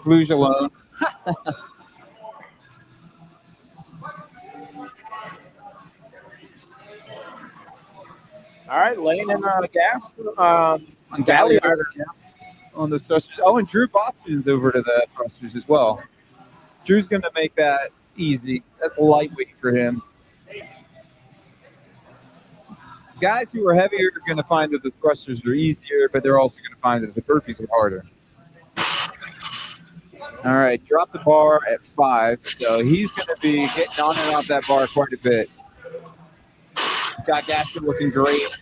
Luge alone. All right, Lane and Gas on Galliard. Yeah. on the thrusters. Oh, and Drew Boston's over to the thrusters as well. Drew's going to make that easy. That's lightweight for him. Guys who are heavier are going to find that the thrusters are easier, but they're also going to find that the burpees are harder. All right, drop the bar at 5. So he's going to be getting on and off that bar quite a bit. Got Gaston looking great.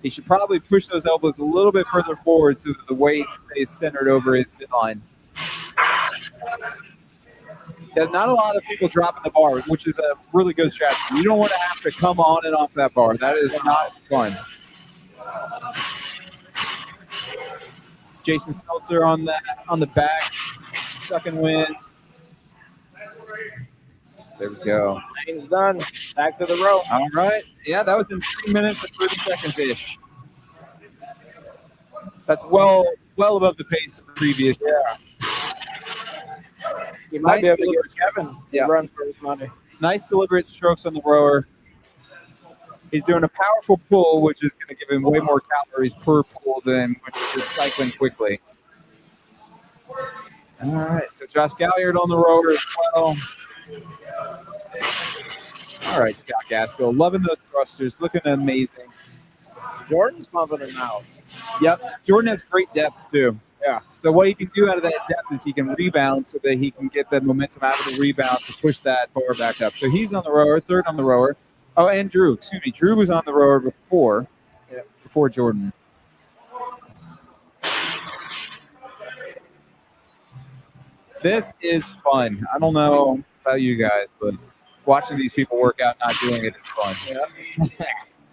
He should probably push those elbows a little bit further forward so that the weight stays centered over his midline. There's not a lot of people dropping the bar, which is a really good strategy. You don't want to have to come on and off that bar. That is not fun. Jason Smeltzer on the back, sucking wind. There we go. Lane's done. Back to the row. All right. Yeah, that was in 3 minutes and 30 seconds-ish. That's well above the pace of the previous. Yeah. You might be able to get Kevin to run for his money. Nice deliberate strokes on the rower. He's doing a powerful pull, which is going to give him way more calories per pull than when he's just cycling quickly. All right, so Josh Galliard on the rower as well. All right, Scott Gaskell, loving those thrusters, looking amazing. Jordan's pumping him out. Yep, Jordan has great depth too. Yeah. So what he can do out of that depth is he can rebound so that he can get the momentum out of the rebound to push that bar back up. So he's on the rower, third on the rower. Oh, and Drew, excuse me. Drew was on the rower before Jordan. This is fun. I don't know about you guys, but watching these people work out, not doing it is fun. Yeah.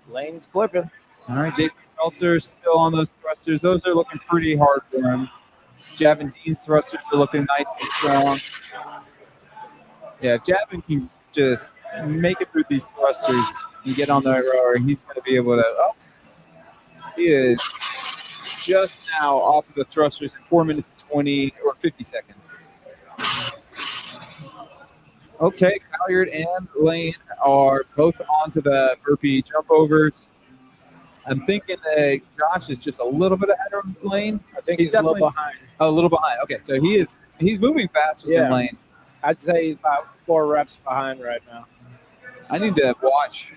Lane's clipping. All right, Jason Smeltzer still on those thrusters. Those are looking pretty hard for him. Javin Dean's thrusters are looking nice and strong. Yeah, Javin can just make it through these thrusters and get on the rower. He's going to be able to. Oh, he is just now off of the thrusters in 4 minutes and 20 or 50 seconds. Okay, Galliard and Lane are both onto the burpee jump overs. I'm thinking that Josh is just a little bit ahead of Lane. I think he's a little behind. A little behind. Okay, so he's moving faster than Lane. I'd say he's about 4 reps behind right now. I need to watch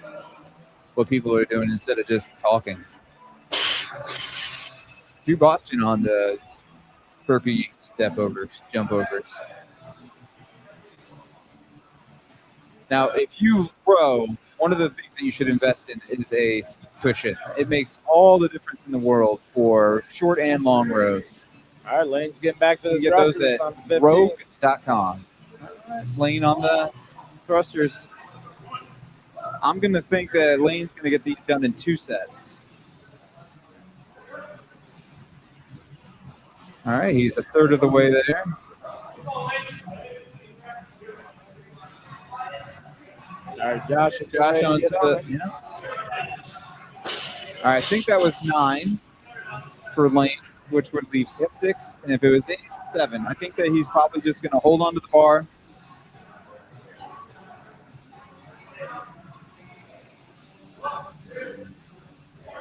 what people are doing instead of just talking. Drew Boston on the burpee step overs, jump overs. Now, if you row, one of the things that you should invest in is a cushion. It makes all the difference in the world for short and long rows. All right, Lane's getting back to the get those thrusters at on 15. rogue.com. Lane on the thrusters. I'm going to think that Lane's going to get these done in 2 sets. All right, he's a third of the way there. All right, Josh onto the. Yeah. All right, I think that was 9 for Lane, which would leave 6. And if it was 8, 7. I think that he's probably just going to hold on to the bar.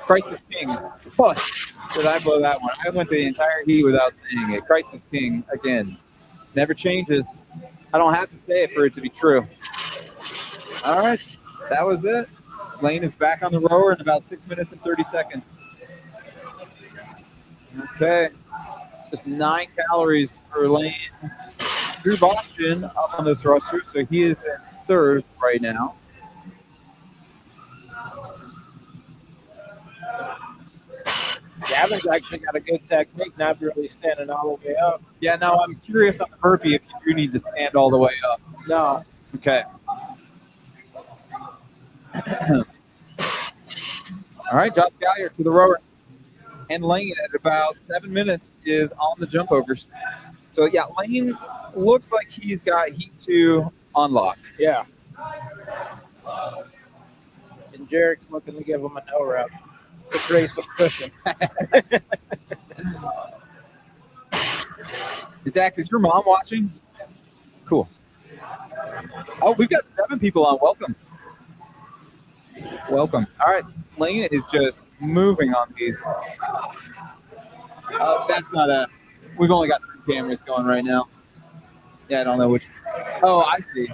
Christ is king. Oh, did I blow that one? I went the entire heat without saying it. Christ is king again. Never changes. I don't have to say it for it to be true. All right, that was it. Lane is back on the rower in about 6 minutes and 30 seconds. Okay, just 9 calories for Lane. Drew Boston up on the thruster, so he is in third right now. Gavin's actually got a good technique, not really standing all the way up. Yeah, now I'm curious on the burpee if you do need to stand all the way up. No. Okay. All right, Josh Galliard to the rower. And Lane at about 7 minutes is on the jump overs. So, yeah, Lane looks like he's got Heat 2 on lock. Yeah. And Jarek's looking to give him a no rep to create some cushion. Zach, is your mom watching? Cool. Oh, we've got 7 people on. Welcome. Welcome. All right. Lane is just moving on these. That's not a. We've only got 3 cameras going right now. Yeah, I don't know which. Oh, I see.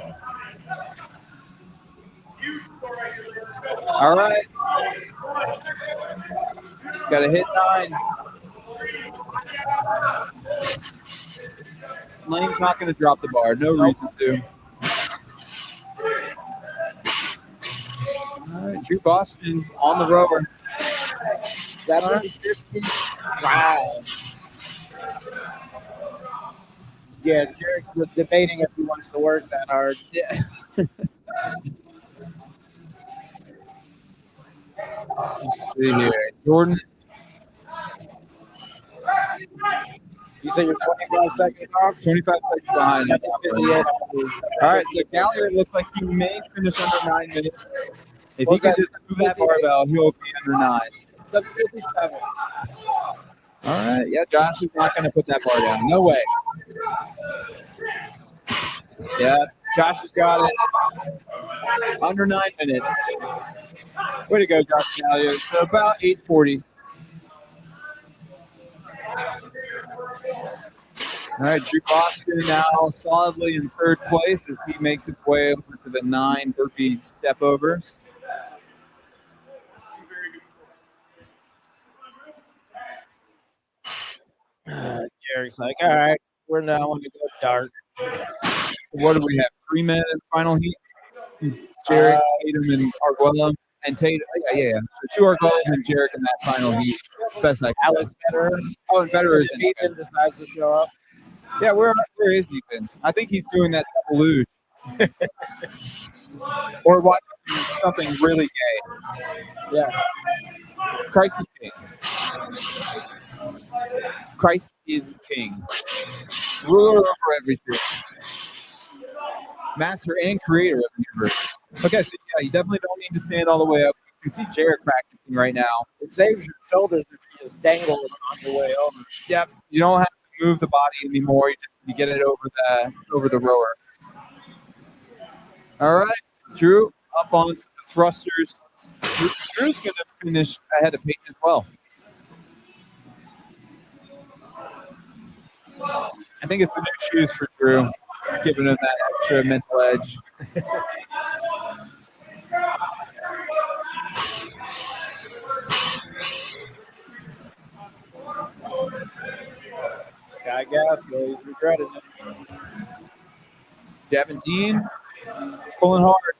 All right. Just got to hit 9. Lane's not going to drop the bar. No reason to. All right, Drew Boston on the rower. 7:55. Yeah, Jared was debating if he wants to work that hard. Yeah. Let's see here. Jordan. You said you're 25 seconds off? 25 seconds behind. 58. All right, so Gallagher looks like he may finish under 9 minutes. If he can just move that barbell, he'll be under 9. 7:57. All right, yeah, Josh is not going to put that bar down. No way. Yeah, Josh has got it. Under 9 minutes. Way to go, Josh Gallagher. So about 8:40. All right, Drew Boston now solidly in 3rd place as he makes his way over to the 9 burpee step overs. Jared's like, all right, we're now going to go dark. What do we have? 3 minutes in the final heat. Jarek, Tatum, and Arguello. And Tatum, yeah. So 2 Arguello and Jarek in that final heat. Best I can. Alex Federer. Oh, and Federer's in. Ethan decides to show up. Yeah, where is Ethan? I think he's doing that luge. Or watching something really gay. Yes. Christ is king. Christ is king. Ruler over everything. Master and creator of the universe. Okay, so yeah, you definitely don't need to stand all the way up. You can see Jarek practicing right now. It saves your shoulders if you just dangle them on the way over. Yep, you don't have to move the body anymore. You get it over the rower. All right, Drew up on the thrusters. Drew's going to finish ahead of Peyton as well. I think it's the new shoes for Drew. It's giving him that extra mental edge. Sky Gaskell, he's regretting it. Daventine pulling hard.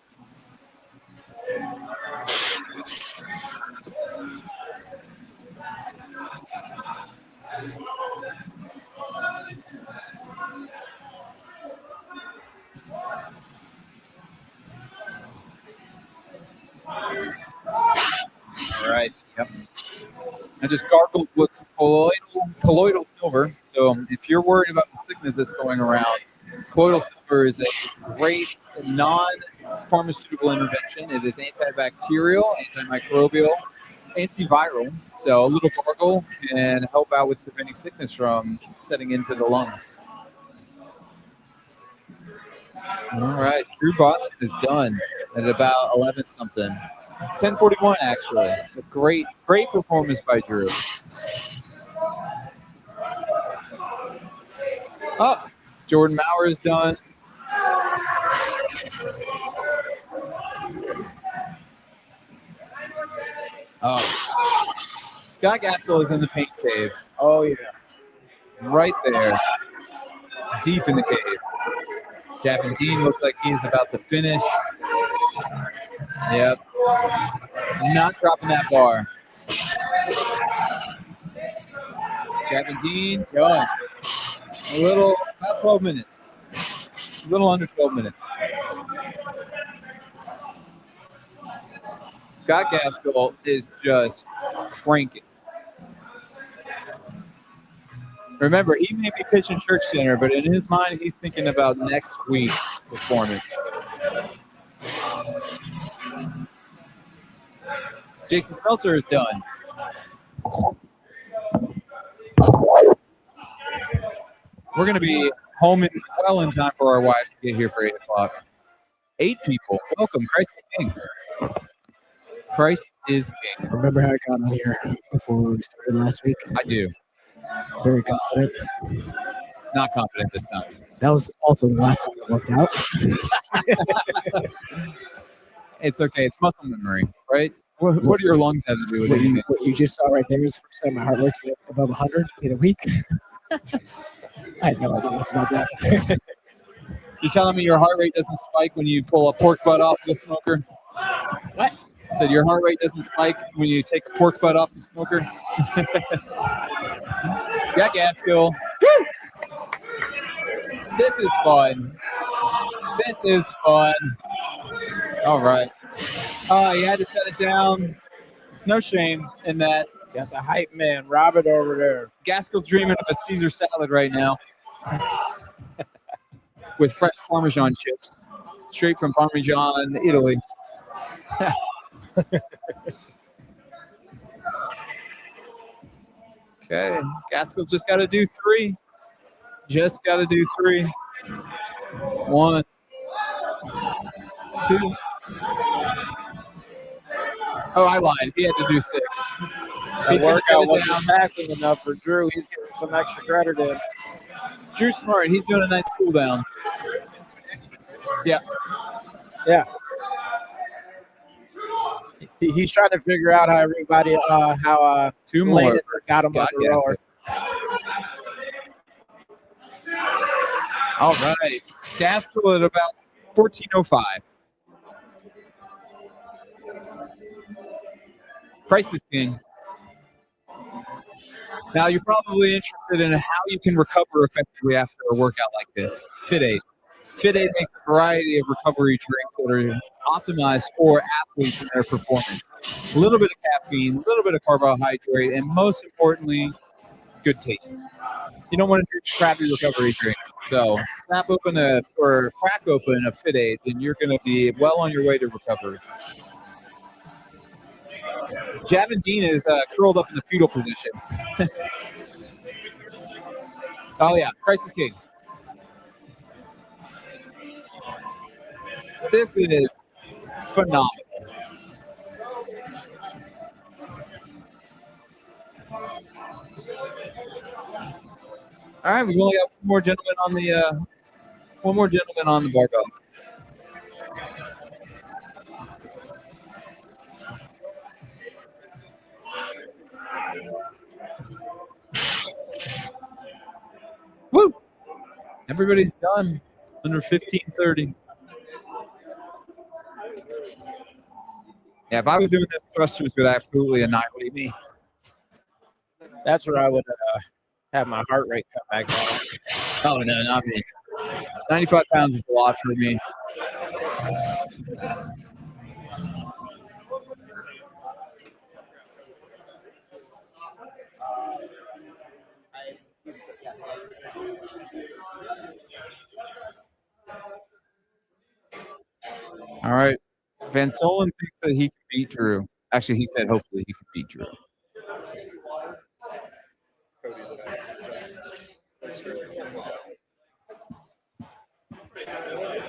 All right. Yep. I just gargled with some colloidal silver. So if you're worried about the sickness that's going around, colloidal silver is a great non-pharmaceutical intervention. It is antibacterial, antimicrobial, antiviral. So a little gargle can help out with preventing sickness from setting into the lungs. All right, Drew Boston is done at about 11 something. 10:41 actually. A great performance by Drew. Oh, Jordan Maurer is done. Oh, Scott Gaskell is in the paint cave. Oh, yeah. Right there. Deep in the cave. Daventine looks like he's about to finish. Yep. Not dropping that bar. Daventine done. About 12 minutes. A little under 12 minutes. Scott Gaskell is just cranking. Remember, he may be pitching Church Center, but in his mind, he's thinking about next week's performance. Jason Smeltzer is done. We're going to be home well in time for our wives to get here for 8 o'clock. 8 people. Welcome. Christ is King. Christ is King. Remember how I got on here before we started last week? I do. Very confident. Not confident this time. That was also the last time it worked out. It's okay. It's muscle memory, right? What do your lungs have to do with anything? What you just saw right there is the first time my heart rate's been above 100 in a week. I had no idea what's about that. You're telling me your heart rate doesn't spike when you pull a pork butt off the smoker? What? I said your heart rate doesn't spike when you take a pork butt off the smoker? Yeah, Gaskill. This is fun. This is fun. All right. You had to set it down. No shame in that. Got the hype man, Robert, over there. Gaskell's dreaming of a Caesar salad right now with fresh Parmesan chips, straight from Parmesan, Italy. Okay, Gaskell's just got to do 3. Just got to do 3. 1, 2. Oh, I lied. He had to do 6. That He's gonna set workout it wasn't down. taxing enough for Drew. He's getting some extra credit in. Drew's smart. He's doing a nice cool down. Yeah. Yeah. He's trying to figure out how everybody, how 2 more. Landon got him on Scott the rower. Gaskell. All right. Gaskell at about 14:05. Price is king. Now, you're probably interested in how you can recover effectively after a workout like this. Fit Aid. Fit Aid makes a variety of recovery drinks that are optimized for athletes and their performance. A little bit of caffeine, a little bit of carbohydrate, and most importantly, good taste. You don't want to drink crappy recovery drink. So snap open or crack open a Fit Aid, and you're going to be well on your way to recovery. Javin Dean is curled up in the fetal position. Oh, yeah. Price is king. This is phenomenal. All right, we've only got one more gentleman on the barbell. Woo! Everybody's done under 15:30. Yeah, if I was doing this, thrusters would absolutely annihilate me. That's where I would have my heart rate come back down. Oh, no, not me. 95 pounds is a lot for me. All right. Van Solen thinks that he can beat Drew. Actually, he said hopefully he can beat Drew.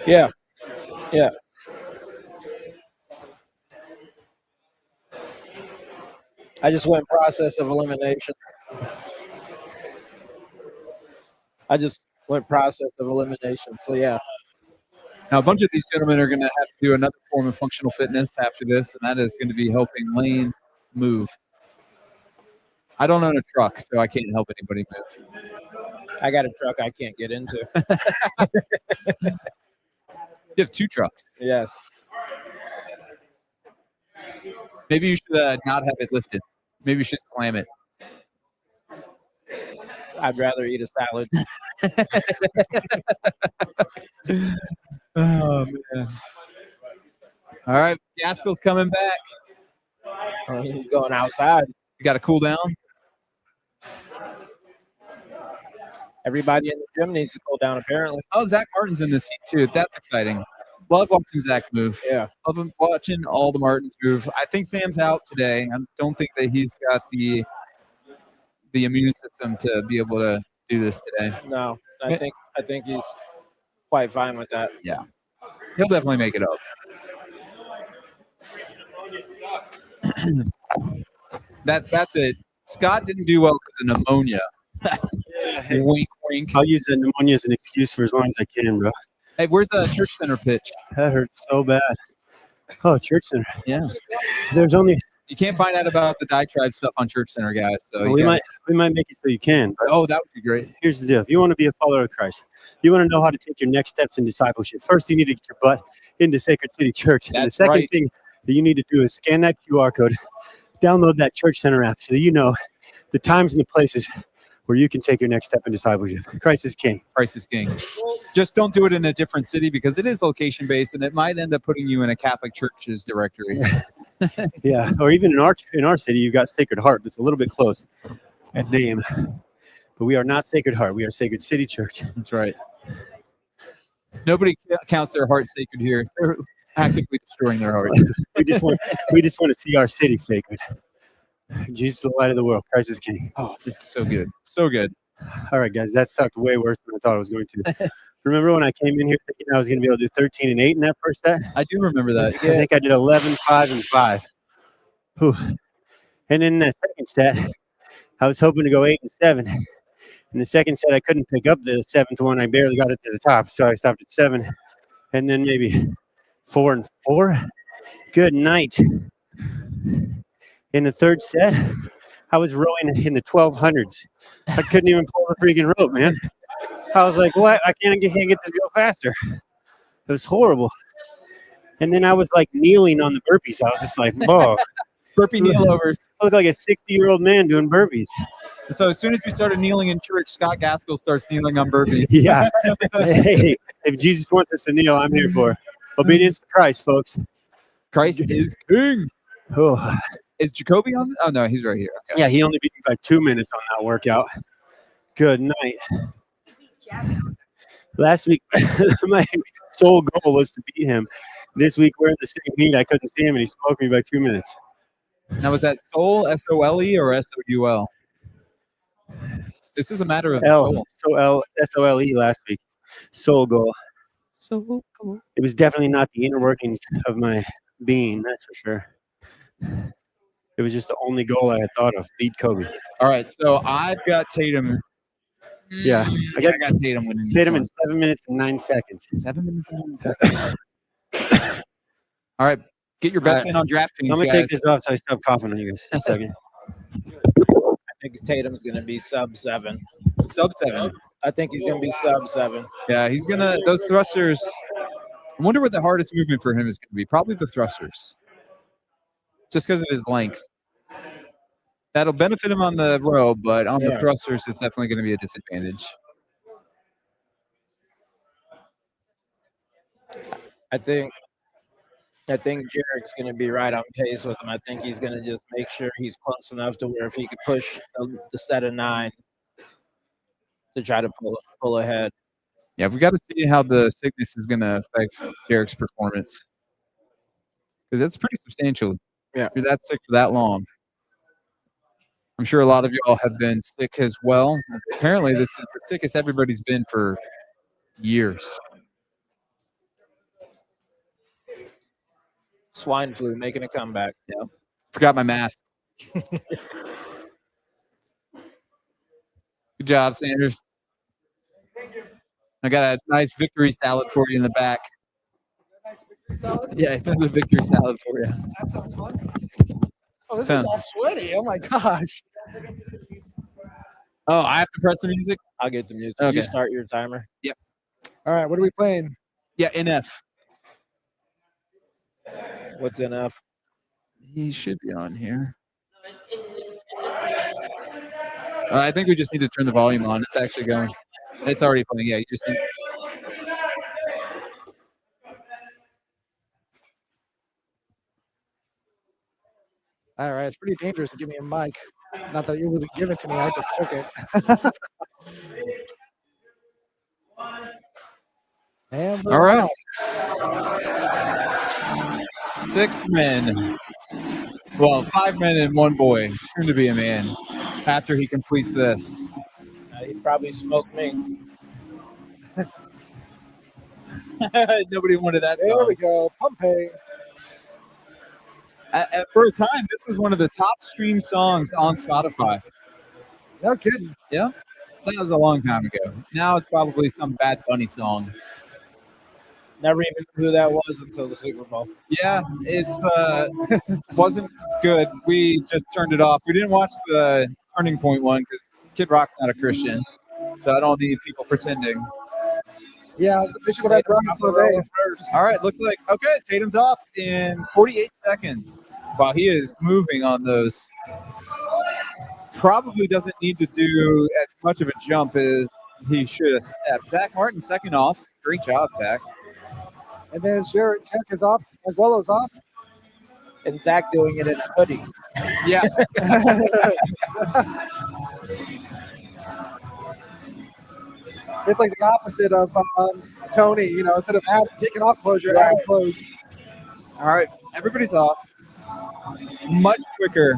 Yeah. Yeah. I just went process of elimination. So, yeah. Now, a bunch of these gentlemen are going to have to do another form of functional fitness after this, and that is going to be helping Lane move. I don't own a truck, so I can't help anybody move. I got a truck I can't get into. You have 2 trucks. Yes. Maybe you should not have it lifted. Maybe you should slam it. I'd rather eat a salad. Oh, man. All right. Gaskell's coming back. He's going outside. You got to cool down. Everybody in the gym needs to cool down, apparently. Oh, Zach Martin's in this heat, too. That's exciting. Love watching Zach move. Yeah. Love watching all the Martins move. I think Sam's out today. I don't think that he's got the immune system to be able to do this today. No, I think he's quite fine with that. Yeah. He'll definitely make it up. That's it. Scott didn't do well because of pneumonia. Wink, wink. I'll use that pneumonia as an excuse for as long as I can, bro. Hey, where's the church center pitch? That hurts so bad. Oh, church center. Yeah. There's only You can't find out about the diatribe stuff on church center, guys. So we might make it so you can. But Oh, that would be great. here's the deal: if you want to be a follower of Christ, you want to know how to take your next steps in discipleship. First, you need to get your butt into Sacred City Church. And the That's second right. thing that you need to do is scan that QR code, download that church center app, so that you know the times and the places where you can take your next step in discipleship. Christ is King. Christ is King. Just don't do it in a different city because it is location based and it might end up putting you in a Catholic church's directory. Yeah, or even in our city, you've got Sacred Heart. That's a little bit close at name, but we are not Sacred Heart. We are Sacred City Church. That's right. Nobody counts their heart sacred here. They're actively destroying their hearts. We just want to see our city sacred. Jesus, the light of the world. Christ is King. Oh, this is so good. So good. All right, guys, that sucked way worse than I thought it was going to. Remember when I came in here thinking I was going to be able to do 13 and 8 in that first set? I do remember that. I think I did 11, 5, and 5. Whew. And in the second set, I was hoping to go 8 and 7. In the second set, I couldn't pick up the seventh one. I barely got it to the top, so I stopped at 7. And then maybe 4 and 4. Good night. In the third set, I was rowing in the 1200s. I couldn't even pull the freaking rope, man. I was like, what? I can't get this to go faster. It was horrible. And then I was like kneeling on the burpees. I was just like, whoa. Burpee kneel overs. I look like a 60-year-old man doing burpees. So as soon as we started kneeling in church, Scott Gaskell starts kneeling on burpees. Yeah. Hey, if Jesus wants us to kneel, I'm here for it. Obedience to Christ, folks. Christ is King. Oh. Is Jacoby on? Oh, no, he's right here. Okay. Yeah, he only beat me by 2 minutes on that workout. Good night. Last week, my sole goal was to beat him. This week, we're in the same meet. I couldn't see him, and he smoked me by 2 minutes. Now, was that Soul, S-O-L-E, or S-O-U-L? This is a matter of S-O-L-E last week. Soul goal. Soul goal. It was definitely not the inner workings of my being, that's for sure. It was just the only goal I had thought of. Beat Kobe. All right, so I've got Tatum. Yeah, I got Tatum winning. Tatum in 7 minutes and 9 seconds. 7 minutes and 9 seconds. All right, get your bets in on DraftKings, I'm going to guys. take this off so I stop coughing on you guys. Just a second. I think Tatum's going to be sub 7. Sub 7. I think he's going to be sub 7. Yeah, he's going to – those thrusters – I wonder what the hardest movement for him is going to be. Probably the thrusters. Just because of his length. That'll benefit him on the row, but on the thrusters, it's definitely going to be a disadvantage. I think Jarek's going to be right on pace with him. I think he's going to just make sure he's close enough to where if he could push the set of 9 to try to pull ahead. Yeah, we got to see how the sickness is going to affect Jarek's performance. Because that's pretty substantial. Yeah. If you're that sick for that long. I'm sure a lot of y'all have been sick as well. Apparently, this is the sickest everybody's been for years. Swine flu making a comeback. Yeah. Forgot my mask. Good job, Sanders. I got a nice victory salad for you in the back. Nice victory salad? Yeah, there's a victory salad for you. That sounds fun. Oh, this is all sweaty. Oh my gosh. Oh, I have to press the music? I'll get the music. Okay. You start your timer. Yep. All right, what are we playing? Yeah, NF. What's enough? He should be on here. I think we just need to turn the volume on. It's actually going. It's already playing. Yeah, you just need. All right, it's pretty dangerous to give me a mic. Not that it wasn't given to me, I just took it. And All right. 6 men. Well, 5 men and 1 boy. Soon to be a man. After he completes this. He'd probably smoke me. Nobody wanted that there song. we go. Pompeii. For a time, this was one of the top streamed songs on Spotify. No kidding. Yeah, that was a long time ago. Now it's probably some Bad Bunny song. Never even knew who that was until the Super Bowl. Yeah, it's wasn't good. We just turned it off. We didn't watch the Turning Point one because Kid Rock's not a Christian, so I don't need people pretending. Yeah, they should have had Brian Solveig. All right, looks like okay. Tatum's off in 48 seconds. Wow, he is moving on those. Probably doesn't need to do as much of a jump as he should have stepped. Zach Martin second off. Great job, Zach. And then Jarrett Tech is off. Aguelo's off. And Zach doing it in a hoodie. Yeah. It's like the opposite of Tony. You know, instead of taking off clothes, you're adding clothes. All right, everybody's off. Much quicker.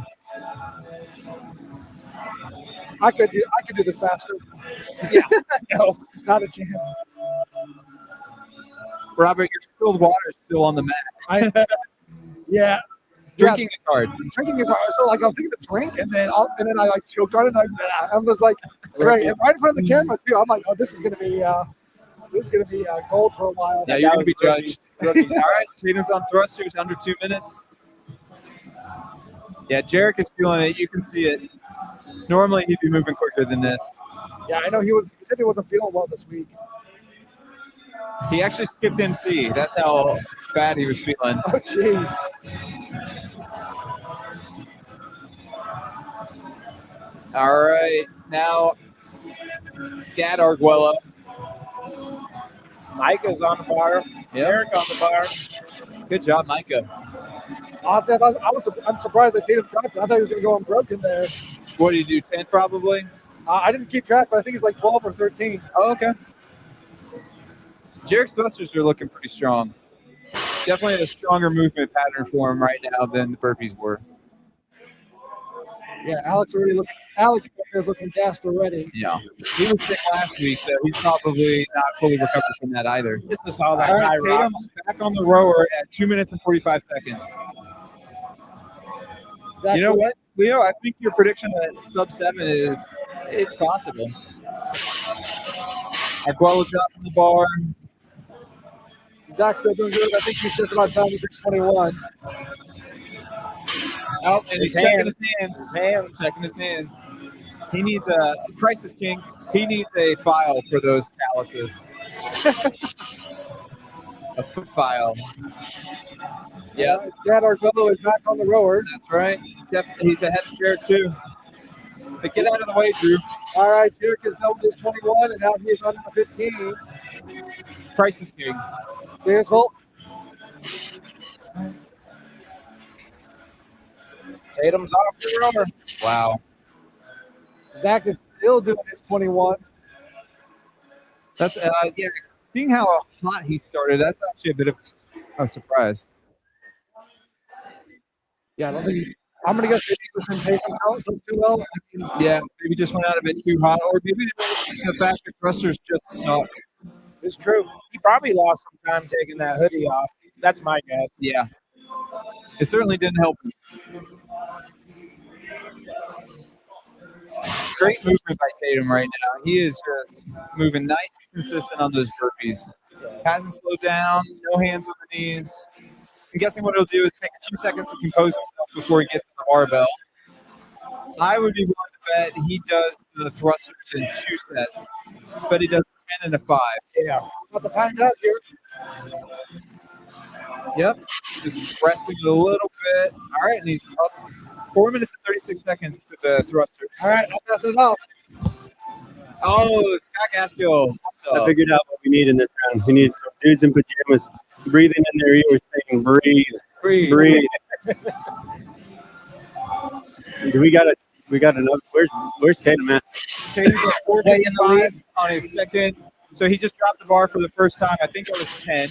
I could do this faster. Yeah. No, not a chance. Robert, your spilled water is still on the mat. Yeah. Drinking Yes. is hard. Drinking is hard. So like I was thinking to drink, and then I like choked on it. And I was like, right in front of the camera too. I'm like, oh, this is gonna be cold for a while. Yeah, you're gonna be judged. All right, Tatum's on thrusters under 2 minutes. Yeah, Jarek is feeling it. You can see it. Normally he'd be moving quicker than this. Yeah, I know he said he wasn't feeling well this week. He actually skipped MC. That's how bad he was feeling. Oh, jeez. All right, now Dad Arguello. Micah's on the bar. Eric on the bar. Good job, Micah. Honestly, I'm surprised that Tatum dropped it. I thought he was going to go unbroken there. What did you do, 10 probably? I didn't keep track, but I think he's like 12 or 13. Oh, okay. Jarek's thrusters are looking pretty strong. Definitely a stronger movement pattern for him right now than the burpees were. Yeah, Alex is looking gassed already. Yeah. He was sick last week, so he's probably not fully recovered from that either. This is all that All right, high rock. Tatum's back on the rower at 2 minutes and 45 seconds. You know what, Leo? I think your prediction at sub-7 it's possible. Arguello dropping the bar. Zach's still doing good. I think he's just about time to 21. Oh, and he's His checking hands. his hands. Checking his hands. He needs a crisis king. He needs a file for those calluses. A foot file. Yeah, Dad Arguello is back on the rower. that's right. He's ahead of Jared too. But get out of the way, Drew. All right, Derek is done with his 21, and now he's on the 15. Crisis king. There's Holt. Tatum's off the rower. Wow. Zach is still doing his 21. That's yeah. Seeing how hot he started, that's actually a bit of a surprise. Yeah, I don't think I'm going to guess maybe he was in pacing too well. I mean, Yeah, maybe just went out a bit too hot, or maybe the fact that thrusters just suck. it's true. He probably lost some time taking that hoodie off. That's my guess. Yeah, it certainly didn't help him. Great movement by Tatum right now. He is just moving nice and consistent on those burpees. Hasn't slowed down, no hands on the knees. I'm guessing what he'll do is take a few seconds to compose himself before he gets to the barbell. I would be willing to bet he does the thrusters in 2 sets, but he does 10 and a 5. Yeah. About to find out here. Yep, just resting a little bit. All right, and he's up 4 minutes and 36 seconds to the thrusters. All right, I'll pass it off. Oh, Scott Gaskill. I figured out what we need in this round. We need some dudes in pajamas breathing in their ears saying, breathe, breathe. we got enough. Where's Tatum at? Tatum's at 4:55 on his second. So he just dropped the bar for the first time. I think it was 10.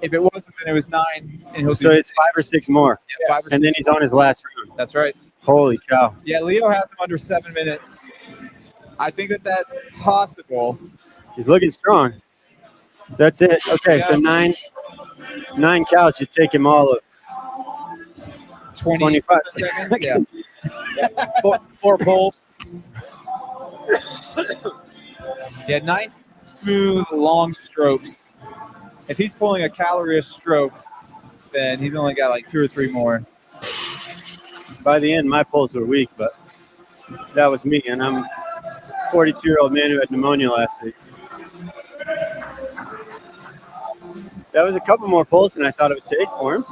If it wasn't, then it was 9. And he'll So do it's 5 or 6 more. Yeah, 5 or 6. And then he's on his last round. That's right. Holy cow. Yeah, Leo has him under 7 minutes. I think that's possible. He's looking strong. That's it. Okay, so Yeah. 9 cows should take him all of 20 25 seconds. Yeah. Four pulls. Yeah, nice, smooth, long strokes. If he's pulling a calorie a stroke, then he's only got like 2 or 3 more. By the end, my pulls were weak, but that was me, and I'm a 42-year-old man who had pneumonia last week. That was a couple more pulls than I thought it would take for him.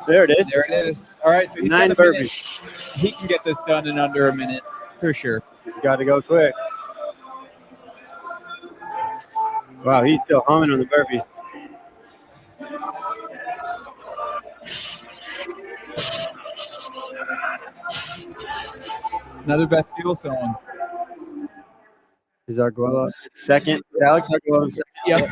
There it is. There it is. All right, so he's 9 got a minute. burpees. He can get this done in under a minute for sure. He's got to go quick. Wow, he's still humming on the burpees. Another Bastille song. Is Arguello second? Alex Arguello second. Yep.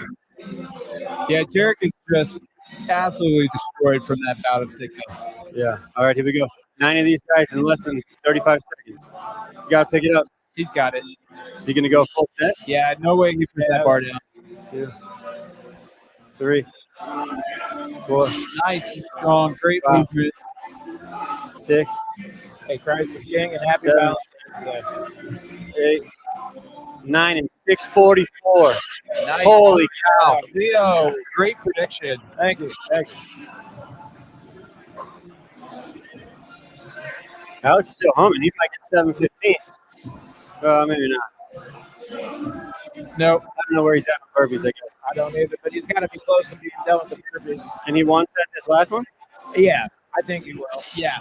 Yeah, Jarek is just absolutely destroyed from that bout of sickness. Yeah. All right, here we go. 9 of these guys in less than 35 seconds. You got to pick it up. He's got it. Is he going to go full set? Yeah, no way he puts that bar down. 2, 3, 4, Nice and strong. Great Wow. movement. 6, Hey, Christ is King and happy 7, Valentine's Day. 8, 9, and 6:44. Nice. Holy cow. Leo, great prediction. Thank you. Thank you. Alex is still humming. He might get 7:15. Maybe not. Nope. I don't know where he's at with burpees, I guess. I don't either, but he's got to be close to being done with the burpees. And he won that this last one? Yeah, I think he will. Yeah.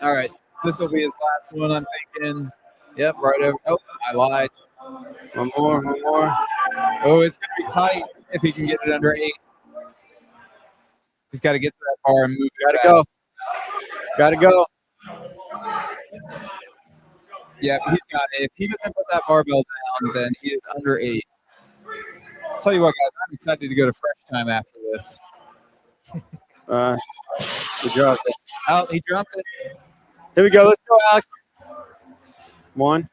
All right. This will be his last one, I'm thinking. Yep, right over. Oh, I lied. One more. Oh, it's going to be tight if he can get it under 8. He's got to get to that bar and move it. Gotta go. Yeah, he's got it. If he doesn't put that barbell down, then he is under 8. I'll tell you what, guys, I'm excited to go to fresh time after this. He dropped it. Oh, he dropped it. Here we go. Let's go, Alex. 1,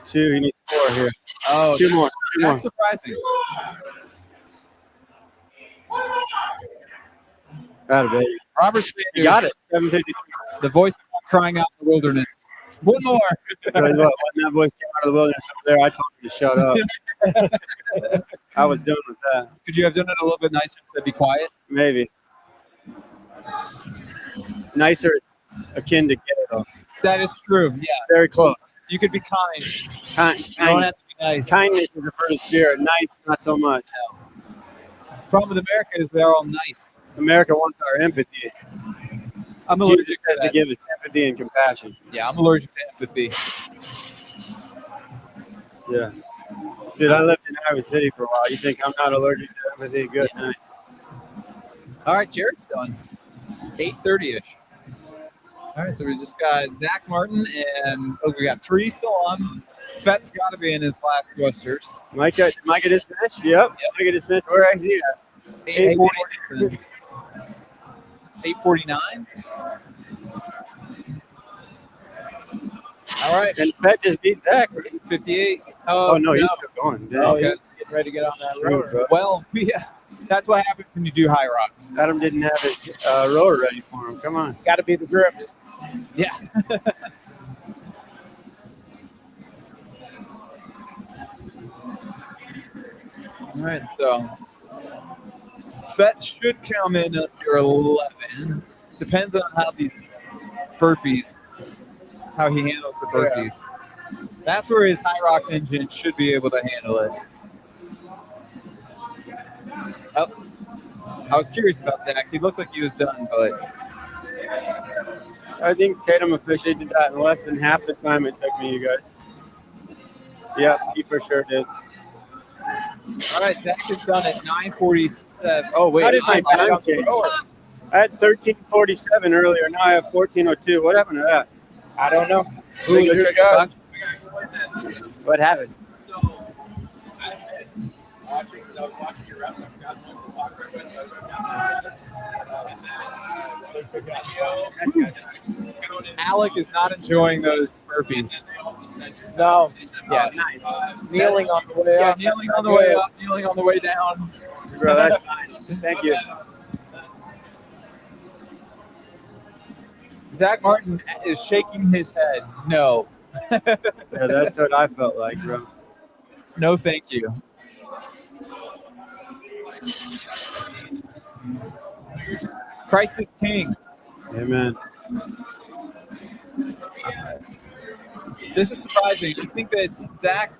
2. He needs 4 here. Oh, 2 more. 2 more. that's surprising. Got it, baby. Robert Sanders, You got it. 7:53. the voice of crying out in the wilderness. One more. Tell you what, when that voice came out of the wilderness over there, I told him to shut up. I was done with that. Could you have done it a little bit nicer and said be quiet? Maybe. Nicer, akin to ghetto. That is true. Yeah, Very close. you could be kind. You don't Kind, have to be nice. kindness is a fruit of spirit. Nice, not so much. Problem with America is they're all nice. America wants our empathy. I'm Jesus allergic to has to that. give us sympathy and compassion. Yeah, I'm allergic to empathy. Yeah. Dude, I lived in Iowa City for a while. You think I'm not allergic to empathy? Good night. All right, Jared's done. 8:30-ish. All right, so we just got Zach Martin and we got 3 still on. Fett's got to be in his last thrusters. Mike get his finish? Yep. Mike get his finish. Where is he at? 8:47. 8:49. All right, And Fett just beat Zach, right? 58. Oh, no, he's still going. Dang. Oh, Okay. he's getting ready to get on that Sure, road. bro. Well, yeah, that's what happens when you do high rocks. Adam didn't have his roller ready for him. Come on. Got to be the grips. Yeah. All right, so Fett should come in under 11. Depends on how these burpees, how he handles the burpees. That's where his high rocks engine should be able to handle it. Oh, I was curious about Zach. He looked like he was done, but I think Tatum officiated that in less than half the time it took me, you guys. Yep, he for sure did. all right, Zach has done it 9:47. Oh wait, How did my time time change? change? I had 13:47 earlier. Now I have 14:02. What happened to that? I don't know. Who was Who's your your guy? What happened? Alec is not enjoying those burpees. No. Yeah, Kneeling on the way up. kneeling on the way up, kneeling on the way down. Bro, that's fine. Thank you. Zach Martin is shaking his head. No. Yeah, that's what I felt like, bro. No, thank you. Christ is king. Amen. This is surprising. I think that Zach,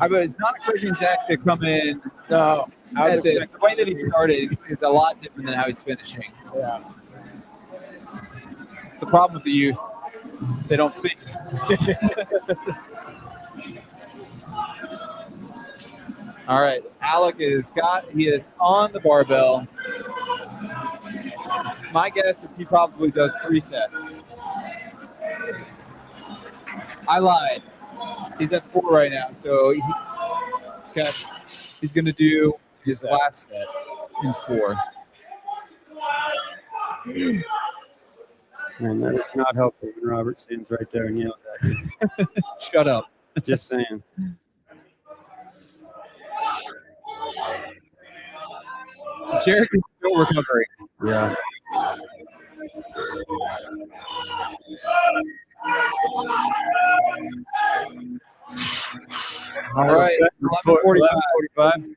I was not expecting Zach to come in No, I was at this. The expecting. way that he started is a lot different than how he's finishing. Yeah. It's the problem with the youth. They don't think. All right. Alec he is on the barbell. My guess is he probably does 3 sets. I lied. He's at 4 right now, so he's going to do his last set in 4. Man, that is not helpful when Robert stands right there and yells at you. Shut up. Just saying. Jarek is still recovering. Yeah. All right. 11:45. 11:45.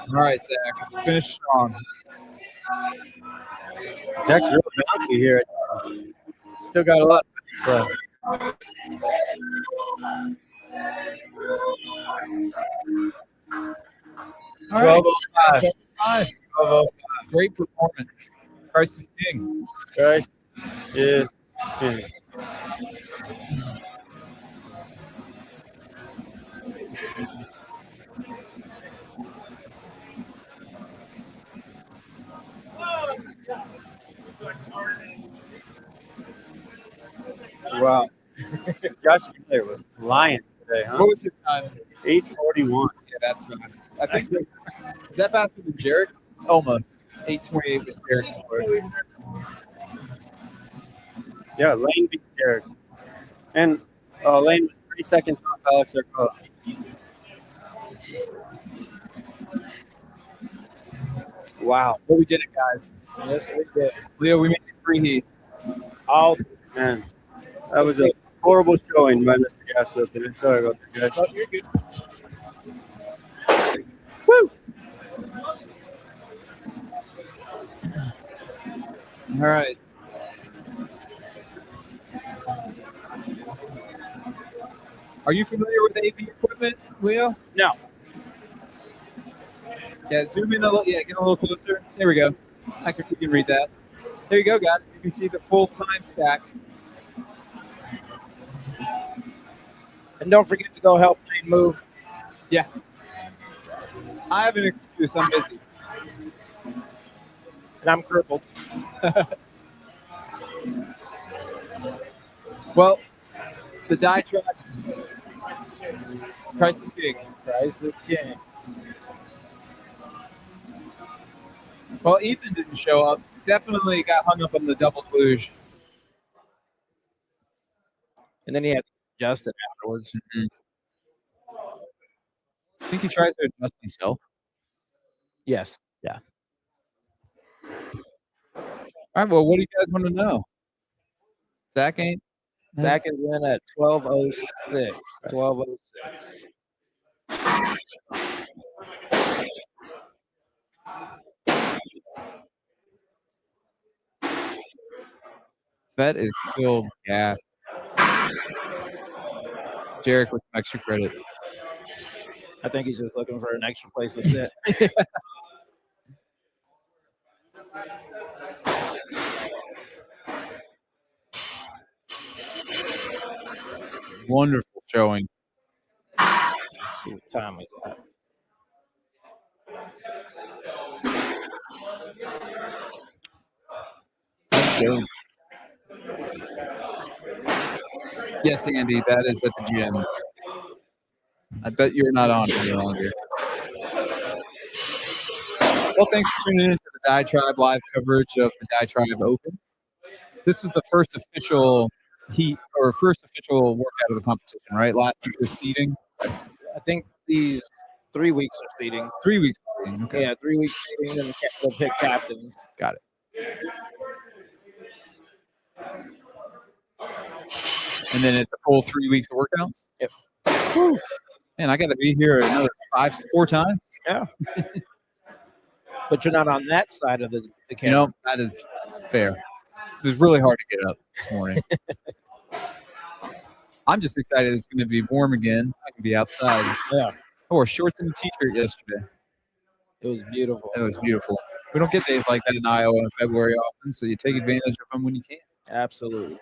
All right, Zach. Finish strong. Zach's real bouncy here. Still got a lot left. All right. 12:05. 12:05. Great performance. Christ is king. Christ is king. Wow. Josh Taylor was flying today, huh? What was his time? 8:41. Yeah, that's fast. I think is that faster than Jarek? Almost. 8:28 was Jarek's score. Yeah, Lane beat Derek. And Lane was 3 seconds off Alex Arcola. Wow. But we did it, guys. Yes, we did. Leo, we made it 3 heat. Oh, man. That was a horrible showing by Mr. Gaslift. Sorry about that, guys. Oh, you're good. Woo! All right. Are you familiar with AV equipment, Leo? No. Yeah, zoom in a little. Yeah, get a little closer. There we go. I think you can read that. There you go, guys. You can see the full time stack. And don't forget to go help Lane move. Yeah. I have an excuse. I'm busy. And I'm crippled. Well, the die track. Christ is king. Christ is king. Well, Ethan didn't show up. Definitely got hung up on the doubles luge. And then he had to adjust it afterwards. I think he tries to adjust himself. Yes. All right, well, what do you guys want to know? Zach ain't? Zach is in at 12:06. 12:06. Vet is still gassed. Jarek with some extra credit. I think he's just looking for an extra place to sit. Wonderful showing. Let's see what time we got. Yes, Andy, that is at the gym. I bet you're not on any longer. Well, thanks for tuning in to the Die Tribe live coverage of the Die Tribe Open. This was the first official heat or first official workout of the competition, right? Last week was seeding. I think these 3 weeks are seating. 3 weeks. Okay. Yeah, 3 weeks seating, and they'll pick captains. Got it. And then it's a full 3 weeks of workouts? Yep. Whew. Man, I got to be here another 4 times. Yeah. But you're not on that side of the You camera. know, that is fair. It was really hard to get up this morning. I'm just excited it's going to be warm again. I can be outside. Yeah. I wore shorts and a t-shirt yesterday. It was beautiful. It was beautiful. We don't get days like that in Iowa in February often, so you take advantage of them when you can. Absolutely.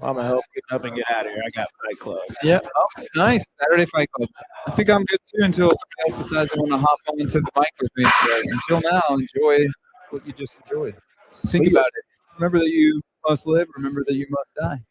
I'm going to help get up and get out of here. I got Fight Club. Yeah. Oh, nice. Saturday Fight Club. I think I'm good too until somebody else decides they want to hop onto the mic with me today. Until now, enjoy what you just enjoyed. Think about it. Remember that you must live. Remember that you must die.